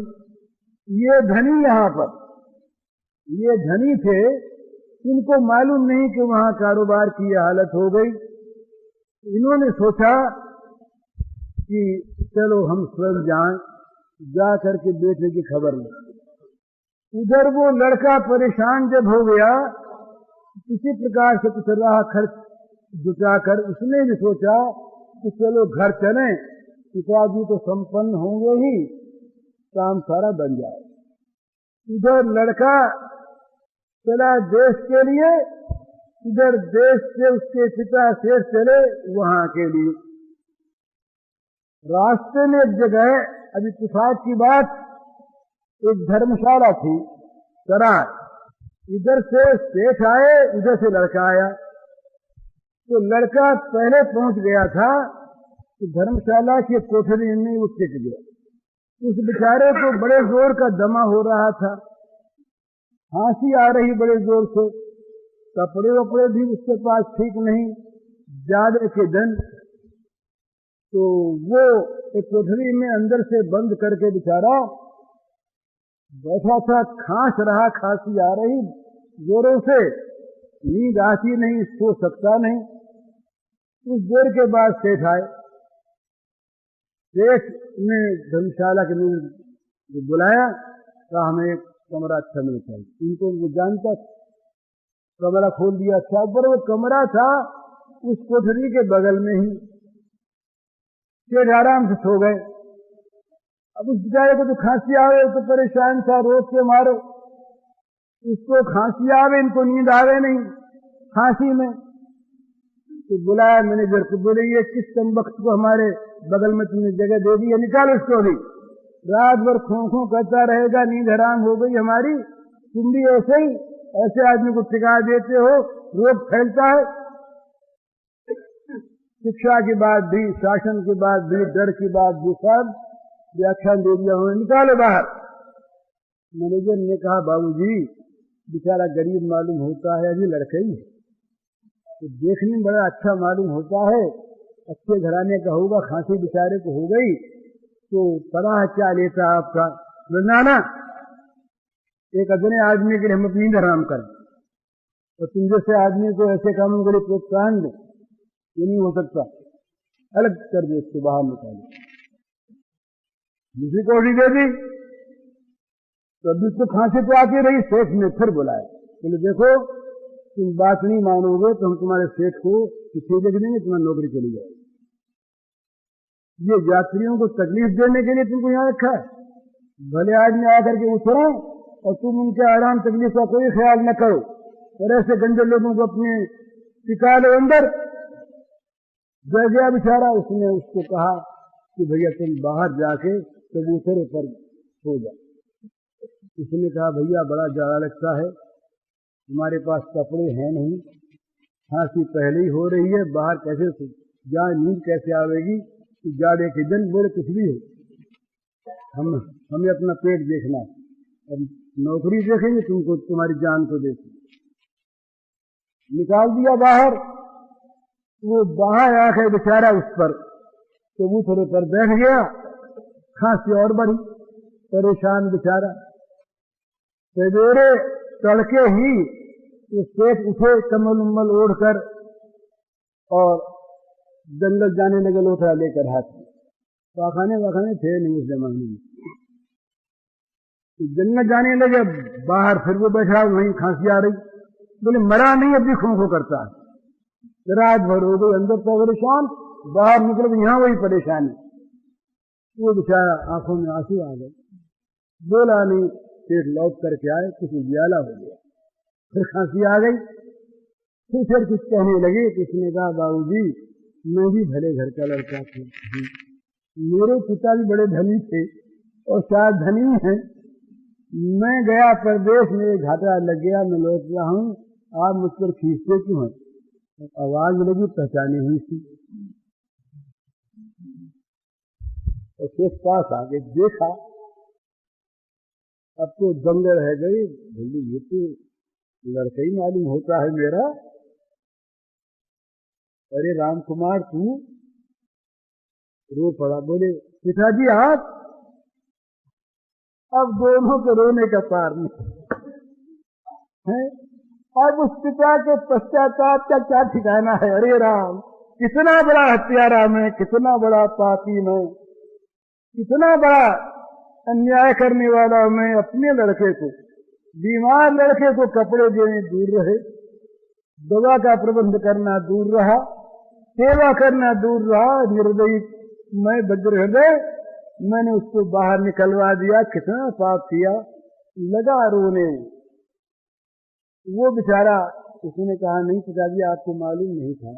ये धनी यहाँ पर, ये धनी थे, इनको मालूम नहीं कि वहां कारोबार की हालत हो गई। इन्होंने सोचा कि चलो हम स्वयं जाएं, जा करके बेटे की खबर लें। उधर वो लड़का परेशान जब हो गया, किसी प्रकार से कुछ राह खर्च जुटाकर उसने भी सोचा कि चलो घर चलें, पिताजी तो संपन्न होंगे ही, काम सारा बन जाए। इधर लड़का चला देश के लिए, इधर देश से उसके पिता शेष चले वहां के लिए। रास्ते में एक जगह, अभी तुफात की बात, एक धर्मशाला थी, सराय, इधर से सेठ आए, उधर से लड़का आया। तो लड़का पहले पहुंच गया था, तो धर्मशाला के कोठरी में वो टिक गया। उस बेचारे को बड़े जोर का दमा हो रहा था, खांसी आ रही बड़े जोर से, कपड़े वपड़े भी उसके पास ठीक नहीं, ज्यादा के दिन। तो वो एक कोठरी में अंदर से बंद करके बेचारा बैठा था, खांस रहा, खांसी आ रही जोरों से, नींद आती नहीं, सो सकता नहीं। कुछ देर के बाद सेठ आए, सेठ ने धर्मशाला के लिए बुलाया, कहा हमें एक कमरा अच्छा मिल चाहिए। इनको वो जानता, कमरा खोल दिया। अच्छा, पर वो कमरा था उस कोठरी के बगल में ही। सेठ आराम से सो गए। अब उस बेचारे को तो खांसी आवे, तो परेशान था, रोज के मारो, उसको खांसी आवे, इनको नींद आवे नहीं खांसी में। तो बुलाया मैनेजर को, बोले ये किस कमबख्त को हमारे बगल में तुमने जगह दे दी है, निकालो इसको भी, रात भर खों खों करता रहेगा, नींद हराम हो गई हमारी। तुम भी ऐसे ही, ऐसे आदमी को टिका देते हो, रोग फैलता है। शिक्षा की बात भी, शासन की बात भी, डर की बात भी, सब व्याख्यान दे दिया उन्होंने, निकालो बाहर। मैनेजर ने कहा बाबूजी बेचारा गरीब मालूम होता है, अभी लड़का ही है, तो देखने में बड़ा अच्छा मालूम होता है, अच्छे घराने का होगा, खांसी बेचारे को हो गई तो पराह क्या लेता आपका। नाना, एक अदने आदमी के लिए हम अपनी हराम करें, तो तुम जैसे आदमी को ऐसे कामों के लिए प्रोत्साहन दे, ये नहीं हो सकता। अलग कर दे, उसको बाहर निकाले। दूसरी कौड़ी दे दी तो अभी उसको खांसी तो आती रही। सेठ ने फिर बुलाया, बोले देखो तुम बात नहीं मानोगे तो हम तुम्हारे सेठ को किसी लिख देंगे, तुम्हारी नौकरी चली जाएगी। ये यात्रियों को तकलीफ देने के लिए तुमको यहाँ रखा है। भले आदमी आकर के उतरे और तुम उनके आराम तकलीफ का कोई ख्याल न करो, और ऐसे गंदे लोगों को अपने टिका लो अंदर। जय गया बेचारा। उसने उसको कहा कि भैया तुम बाहर जाके कबूतरे पर सो जाओ। उसने कहा भैया बड़ा ज्यादा लगता है, हमारे पास कपड़े हैं नहीं, खांसी पहले ही हो रही है, बाहर कैसे जाए, नींद कैसे आवेगी, जाड़े के दिन। बोले कुछ भी हो, हमें अपना पेट देखना है, और नौकरी देखेंगे तुमको, तुम्हारी जान को देखेंगे। निकाल दिया बाहर। वो बाहर आकर बेचारा उस पर कबूतरे पर बैठ गया। खांसी और बढ़ी, परेशान बेचारा। सवेरे तड़के ही वो सेठ उठे कम्बल उम्बल ओढ़कर और जंगल जाने लगे लोटा लेकर हाथ में। पाखाने वाखाने थे नहीं उस जमाने में। जंगल जाने लगे बाहर, फिर वो बैठा वहीं खांसी आ रही। बोले मरा नहीं, अभी खो खो करता है। रात भर हो गई, अंदर तो परेशान, बाहर निकल यहाँ वही परेशानी। वो बेचारा आंखों में आंसू आ गए, बोला नहीं। सेठ लौट करके आए, कुछ उजियाला हो गया, फिर खांसी आ गई। फिर कुछ कहने लगे। किसने कहा बाबूजी मैं भी भले घर का लड़का था, मेरे पिता भी बड़े धनी थे और शायद धनी हैं। मैं गया परदेश, मेरे घाटा लग गया, मैं लौट रहा हूँ, आप मुझ पर खींचते क्यों हैं? आवाज लगी, पहचानी हुई थी। और सेठ पास आगे देखा, अब तो दंग रह गई। बोली ये तो लड़का ही मालूम होता है मेरा। अरे राम कुमार तू? रो पड़ा। बोले पिताजी आप? अब दोनों के रोने का पार नहीं है। अब उस पिता के पश्चाताप का क्या ठिकाना है। अरे राम, कितना बड़ा हत्यारा मैं, कितना बड़ा पापी मैं, कितना बड़ा अन्याय करने वाला मैं। अपने लड़के को, बीमार लड़के को कपड़े देने दूर रहे, दवा का प्रबंध करना दूर रहा, सेवा करना दूर रहा। निर्दयी मैं, वज्र हृदय, मैंने उसको बाहर निकलवा दिया। कितना पाप किया। लगा रोने। वो बेचारा, उसने कहा नहीं पिताजी आपको मालूम नहीं था,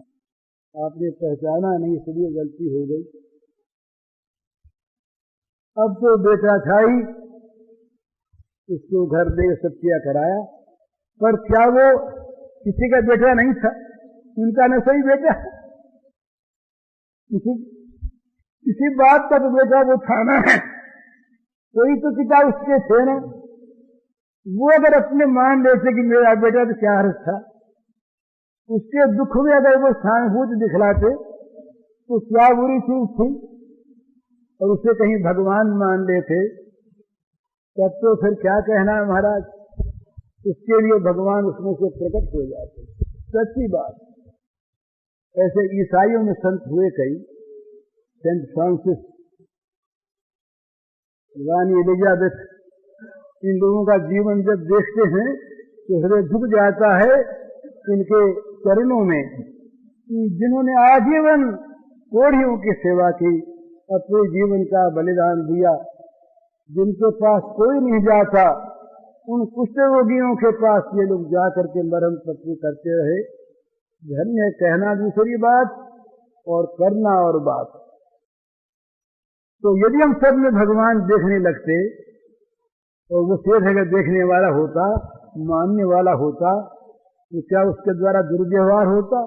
आपने पहचाना नहीं, इसलिए गलती हो गई। अब तो बेटा था ही, उसको घर दे सब किया कराया, पर क्या वो किसी का बेटा नहीं था? उनका न सही बेटा, किसी बात का तो बेटा वो था ना, कोई तो पिता उसके थे ना। वो अगर अपने मान लेते कि मेरा बेटा तो क्या अर्थ था, उसके दुख में अगर वो सहानुभूति दिखलाते तो क्या बुरी चीज थी। और उसे कहीं भगवान मान लेते तब तो फिर क्या कहना है महाराज। उसके लिए भगवान उसमें से प्रकट हो जाते। सच्ची बात। ऐसे ईसाइयों में संत हुए कई, सेंट फ्रांसिस, रानी एलिजाबेथ, इन लोगों का जीवन जब देखते हैं तो हृदय झुक जाता है इनके चरणों में, जिन्होंने आजीवन कोढ़ियों की सेवा की, अपने जीवन का बलिदान दिया। जिनके पास कोई नहीं जाता, उन कुष्ठ रोगियों के पास ये लोग जाकर के मरहम पट्टी करते रहे। धन्य कहना दूसरी बात और करना और बात। तो यदि हम सब में भगवान देखने लगते और वो सेठ अगर देखने वाला होता, मानने वाला होता, तो क्या उसके द्वारा दुर्व्यवहार होता?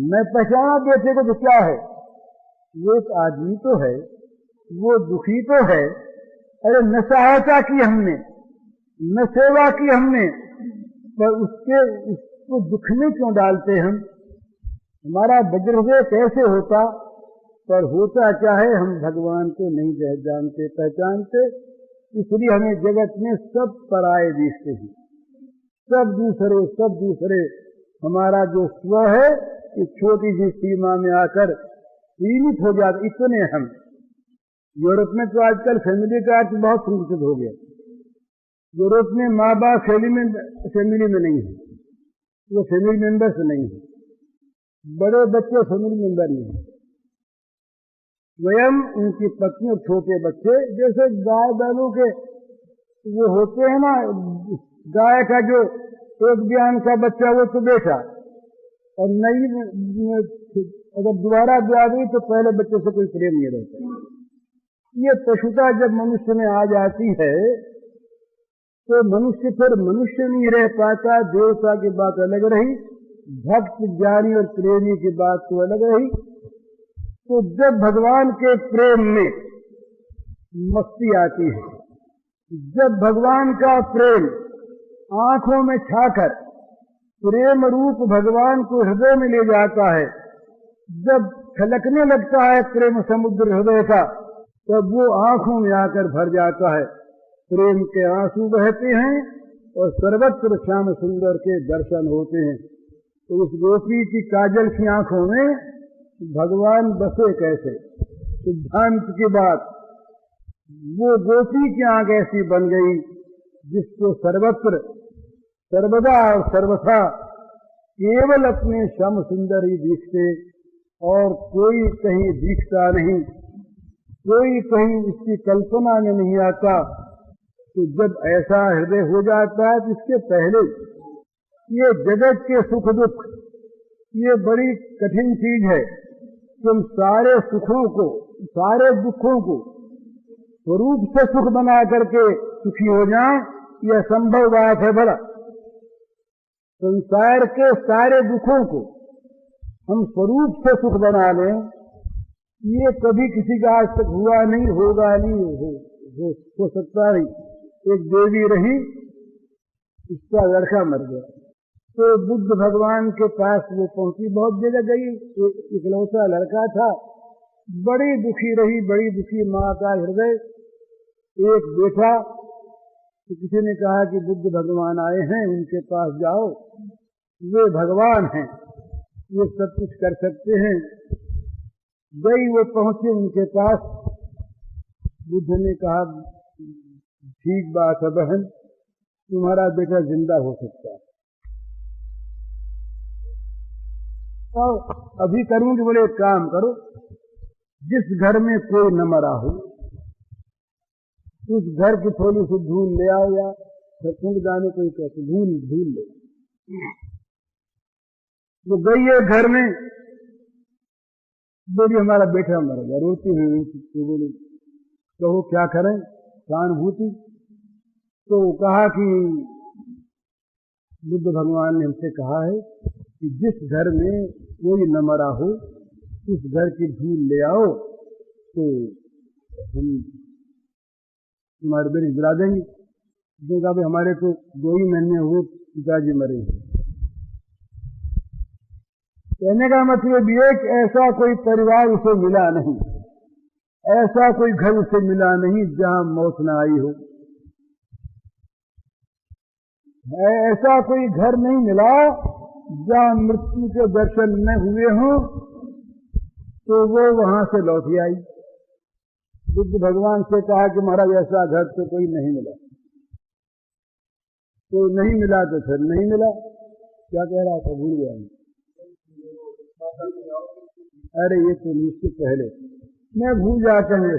मैं पहचाना बेटे को तो क्या है, वो एक आदमी तो है, वो दुखी तो है। अरे न सहायता की हमने, न सेवा की हमने, पर उसको दुख में क्यों डालते हम? हमारा वज्रहृदय कैसे होता? पर होता क्या है, हम भगवान को नहीं जानते पहचानते, इसलिए हमें जगत में सब पराये दिखते हैं, सब दूसरे। हमारा जो स्व है इस छोटी सी सीमा में आकर सीमित हो जाते, इतने हम। यूरोप में तो आजकल फैमिली का अर्थ बहुत संकुचित हो गया। यूरोप में माँ बाप फैमिली में नहीं है, वो फैमिली मेंबर्स नहीं है, बड़े बच्चे फैमिली मेंबर नहीं है, स्वयं उनकी पत्नी और छोटे बच्चे, जैसे गाय बैलों के वो होते हैं ना, गाय का जो एक बयान का बच्चा वो तो बेटा, और नई अगर दोबारा ब्याह हुई तो पहले बच्चे से कोई प्रेम नहीं रहता। ये पशुता जब मनुष्य में आ जाती है तो मनुष्य फिर मनुष्य नहीं रह पाता। देवता की बात अलग रही, भक्त ज्ञानी और प्रेमी की बात तो अलग रही। तो जब भगवान के प्रेम में मस्ती आती है, जब भगवान का प्रेम आंखों में छाकर प्रेम रूप भगवान को हृदय में ले जाता है, जब छलकने लगता है प्रेम समुद्र हृदय का, तब वो आंखों में आकर भर जाता है, प्रेम के आंसू बहते हैं और सर्वत्र श्याम सुंदर के दर्शन होते हैं। तो उस गोपी की काजल की आंखों में भगवान बसे कैसे? सिद्धांत की बात, वो गोपी की आंख ऐसी बन गई जिसको सर्वत्र सर्वदा और सर्वथा केवल अपने श्याम सुंदर ही दिखते और कोई कहीं दिखता नहीं, कोई कहीं उसकी कल्पना में नहीं आता। तो जब ऐसा हृदय हो जाता है तो इसके पहले ये जगत के सुख दुख ये बड़ी कठिन चीज है। तुम सारे सुखों को, सारे दुखों को स्वरूप से सुख बना करके सुखी हो जाए, यह संभव बात है भला? संसार के सारे दुखों को हम स्वरूप से सुख बना लें, ये कभी किसी का आज तक हुआ नहीं, होगा नहीं, हो सकता नहीं। एक देवी रही, उसका लड़का मर गया, तो बुद्ध भगवान के पास वो पहुंची, बहुत जगह गई, इकलौता लड़का था, बड़ी दुखी रही, बड़ी दुखी माँ का हृदय। एक बेटा, तो किसी ने कहा कि बुद्ध भगवान आए हैं, उनके पास जाओ, वे भगवान हैं, ये सब कुछ कर सकते हैं। गई, वो पहुंचे उनके पास। बुद्ध ने कहा, ठीक बात है बहन, तुम्हारा बेटा जिंदा हो सकता है। और अभी करूंगी, बोले एक काम करो, जिस घर में कोई न मरा हो उस घर की थोड़ी सी धूल ले आओ, या सत्संग जाने कोई कहते धूल ले। वो गई है घर में, बोली हमारा बेटा मर गया, रोती हुई। तो बोली कहो क्या करें, सहानुभूति। तो कहा कि बुद्ध भगवान ने हमसे कहा है कि जिस घर में कोई न मरा हो उस घर की धूल ले आओ, तो हम तुम्हारे बेटे गिरा देंगे। उसने कहा भाई हमारे तो 2 ही महीने हुए पिताजी मरे हैं। कहने का मतलब ये कि ऐसा कोई परिवार उसे मिला नहीं, ऐसा कोई घर उसे मिला नहीं जहां मौत न आई हो, ऐसा कोई घर नहीं मिला जहां मृत्यु के दर्शन न हुए हों, तो वो वहां से लौट आई। बुद्ध भगवान से कहा कि महाराज ऐसा घर तो कोई नहीं मिला। तो नहीं मिला तो फिर नहीं मिला। क्या कह रहा था, भूल गया मैं। अरे ये तो इससे पहले मैं भूल जाता हूँ।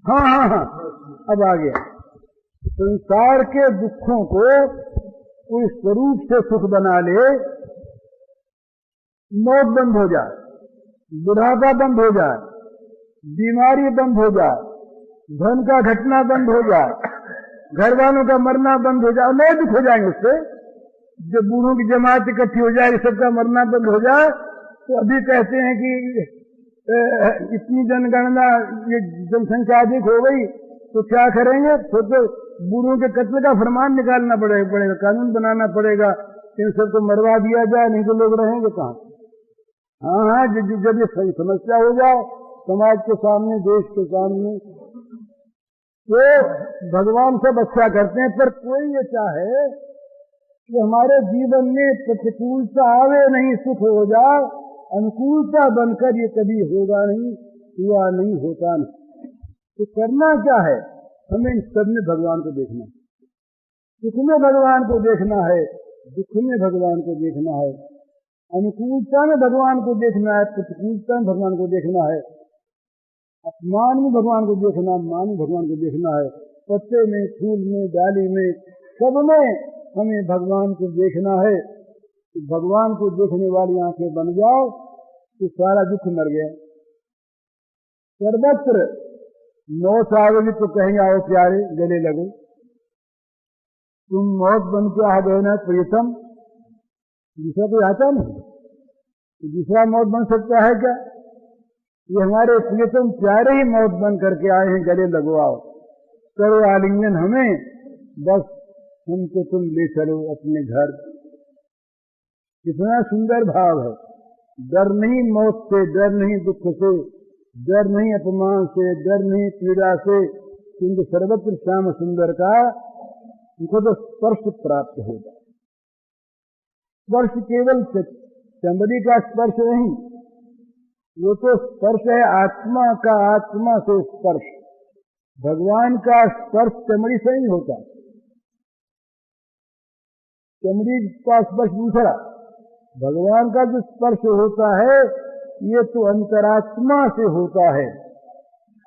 हाँ, अब आ गया। संसार के दुखों को कोई स्वरूप से सुख बना ले, मौत बंद हो जाए, बुढ़ापा बंद हो जाए, बीमारी बंद हो जाए, धन का घटना बंद हो जाए, घर वालों का मरना बंद हो जाए, नए दुख हो जाएंगे उससे। जब बूढ़ों की जमात इकट्ठी हो जाए, सबका मरना बंद हो जाए, तो अभी कहते हैं कि इतनी जनगणना, ये जनसंख्या अधिक हो गई, तो क्या करेंगे? तो बूढ़ों के कत्ल का फरमान निकालना पड़ेगा, कानून बनाना पड़ेगा, इन सबको मरवा दिया जाए, नहीं तो लोग रहेंगे कहाँ? हाँ, जब ये सही समस्या हो जाए समाज के सामने, देश के सामने, तो भगवान सब अच्छा करते हैं। पर कोई ये चाहे कि हमारे जीवन में प्रतिकूलता आवे नहीं, सुख हो जाए, अनुकूलता बनकर ये कभी होगा नहीं, हुआ नहीं, होता नहीं। तो करना क्या है? हमें इस सब में भगवान को देखना है। सुख में भगवान को देखना है, दुख में भगवान को देखना है, अनुकूलता में भगवान को देखना है, प्रतिकूलता में भगवान को देखना है, अपमान में भगवान को देखना, मान में भगवान को देखना है, पत्ते में, फूल में, डाली में, सब में हमें भगवान को देखना है। तो भगवान को देखने वाली आंखें बन जाओ तो सारा दुख मर गया। सर्वत्र मौत आवेगी तो कहेंगे आओ प्यारे गले लगो, तुम मौत बन के आ गए ना प्रियतम, दूसरा कोई आता नहीं, तो दूसरा मौत बन सकता है क्या? ये हमारे प्रियतम प्यारे ही मौत बन करके आए हैं, गले लगवाओ, करो आलिंगन हमें, बस हमको तुम ले चलो अपने घर। कितना सुंदर भाव है। डर नहीं मौत से, डर नहीं दुख से, डर नहीं अपमान से, डर नहीं पीड़ा से, किंतु सर्वत्र श्याम सुंदर का उनको तो स्पर्श प्राप्त होगा। स्पर्श केवल चमड़ी का स्पर्श नहीं, वो तो स्पर्श है आत्मा का, आत्मा से स्पर्श। भगवान का स्पर्श चमड़ी से नहीं होता, चमड़ी का स्पर्श दूसरा, भगवान का जो स्पर्श होता है ये तो अंतरात्मा से होता है।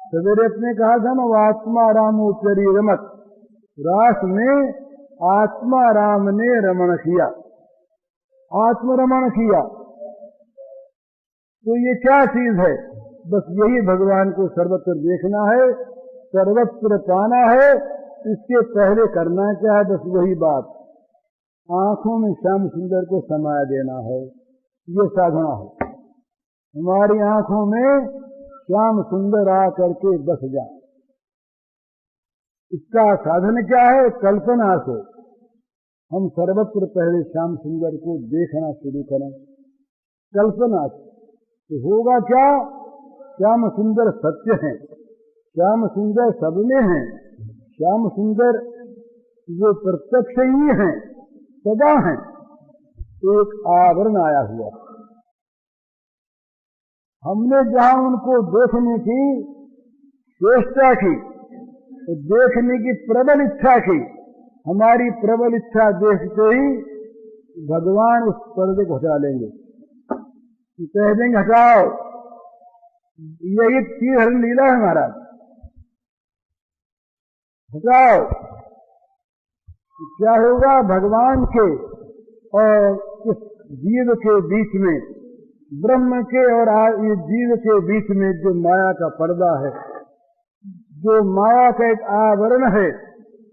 सवेरे अपने कहा था ना, वो आत्मा रामो चरी रमत, रास में आत्मा राम ने रमण किया, आत्मरमण किया। तो ये क्या चीज है? बस यही भगवान को सर्वत्र देखना है, सर्वत्र पाना है। इसके पहले करना क्या है? बस वही बात, आंखों में श्याम सुंदर को समाया देना है। ये साधना है, हमारी आंखों में श्याम सुंदर आ करके बस जाए। इसका साधन क्या है? कल्पना से हम सर्वत्र पहले श्याम सुंदर को देखना शुरू करें, कल्पना से। तो होगा क्या? श्याम सुंदर सत्य है, श्याम सुंदर सब में है, श्याम सुंदर वो प्रत्यक्ष ही है, सदा है। एक आवरण आया हुआ, हमने जहां उनको देखने की चेष्टा की, तो देखने की प्रबल इच्छा की, हमारी प्रबल इच्छा देखते ही भगवान उस पर्दे को हटा लेंगे, कह देंगे हटाओ, यही श्रीहरि लीला है महाराज, हटाओ। क्या होगा? भगवान के और इस जीव के बीच में, ब्रह्म के और इस जीव के बीच में जो माया का पर्दा है, जो माया का एक आवरण है,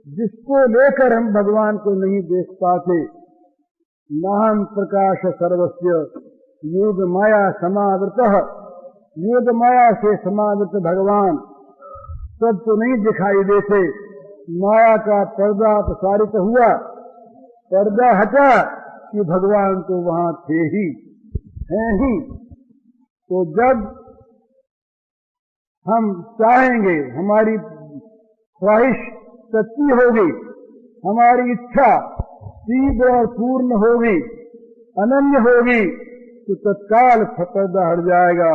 जिसको लेकर हम भगवान को नहीं देख पाते। नाहं प्रकाश सर्वस्य योग माया समावृतः, योग माया से समावृत भगवान सब तो नहीं दिखाई देते। माया का पर्दा प्रसारित हुआ, पर्दा हटा कि भगवान तो वहां थे ही, हैं ही। तो जब हम चाहेंगे, हमारी ख्वाहिश सच्ची होगी, हमारी इच्छा तीव्र और पूर्ण होगी, अनन्य होगी, तो तत्काल पर्दा हट जाएगा।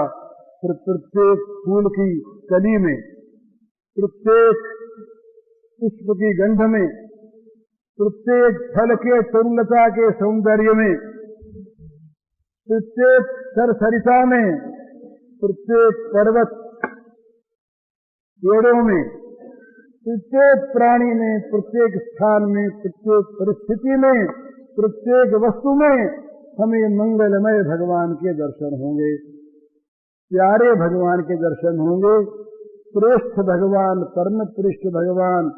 फिर प्रत्येक फूल की कली में, प्रत्येक पुष्प की गंध में, प्रत्येक फल के तरुलता के सौंदर्य में, प्रत्येक सरसरिता में, प्रत्येक पर्वत पेड़ों में, प्रत्येक प्राणी में, प्रत्येक स्थान में, प्रत्येक परिस्थिति में, प्रत्येक वस्तु में हमें मंगलमय भगवान के दर्शन होंगे, प्यारे भगवान के दर्शन होंगे। श्रेष्ठ भगवान, परम पृष्ठ भगवान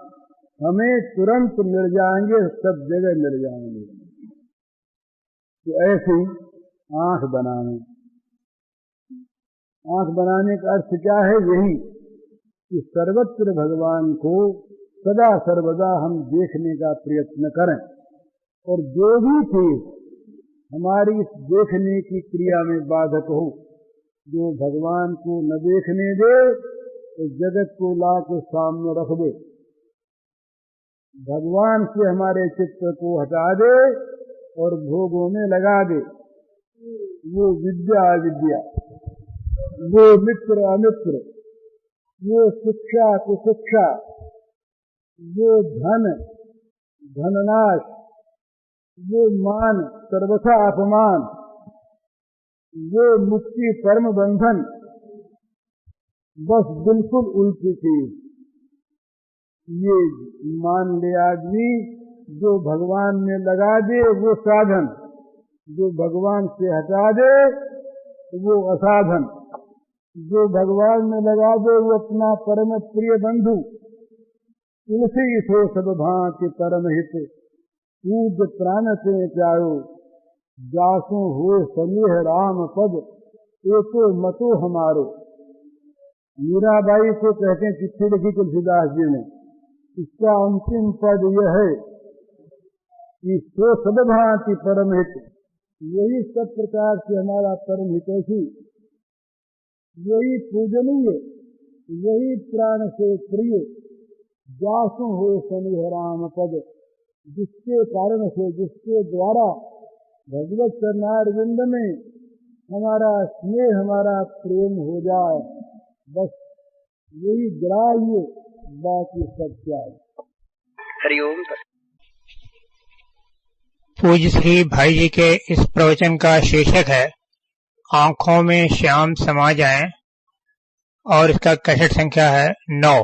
हमें तुरंत मिल जाएंगे, सब जगह मिल जाएंगे। तो ऐसी आंख बनाने, आंख बनाने का अर्थ क्या है? यही कि सर्वत्र भगवान को सदा सर्वदा हम देखने का प्रयत्न करें, और जो भी चीज हमारी इस देखने की क्रिया में बाधक हो, जो भगवान को न देखने दे, तो जगत को ला के सामने रख दे, भगवान से हमारे चित्त को हटा दे और भोगों में लगा दे। वो विद्या अविद्या, वो मित्र अमित्र, वो शिक्षा कुशिक्षा, वो धन धननाश, वो मान सर्वथा अपमान, वो मुक्ति परम बंधन, बस बिल्कुल उल्टी चीज। ये मान ले आदमी, जो भगवान में लगा दे वो साधन, जो भगवान से हटा दे वो असाधन, जो भगवान में लगा दे वो अपना परम प्रिय बंधु। तुलसी सो सब भांति परम हित, पूज प्राण से प्यारो, जासो हो सनेह राम पद, एको मतो हमारो। मीराबाई को कहते हैं चिट्ठी लिखी तुलसीदास जी ने, इसका अंतिम पद यह है कि सो सब भांति परम हित, यही सब प्रकार से हमारा परम हितैषी, यही पूजनीय, यही प्राण से प्रिय, जासु हो सनेह राम पद, जिसके कारण से, जिसके द्वारा भगवत चरणारविंद में हमारा स्नेह, हमारा प्रेम हो जाए, बस यही ग्राह्य, बाकी सब क्या है। हरिओम। पूज्य श्री भाई जी के इस प्रवचन का शीर्षक है आंखों में श्याम समा जाएं, और इसका कैसेट संख्या है 9।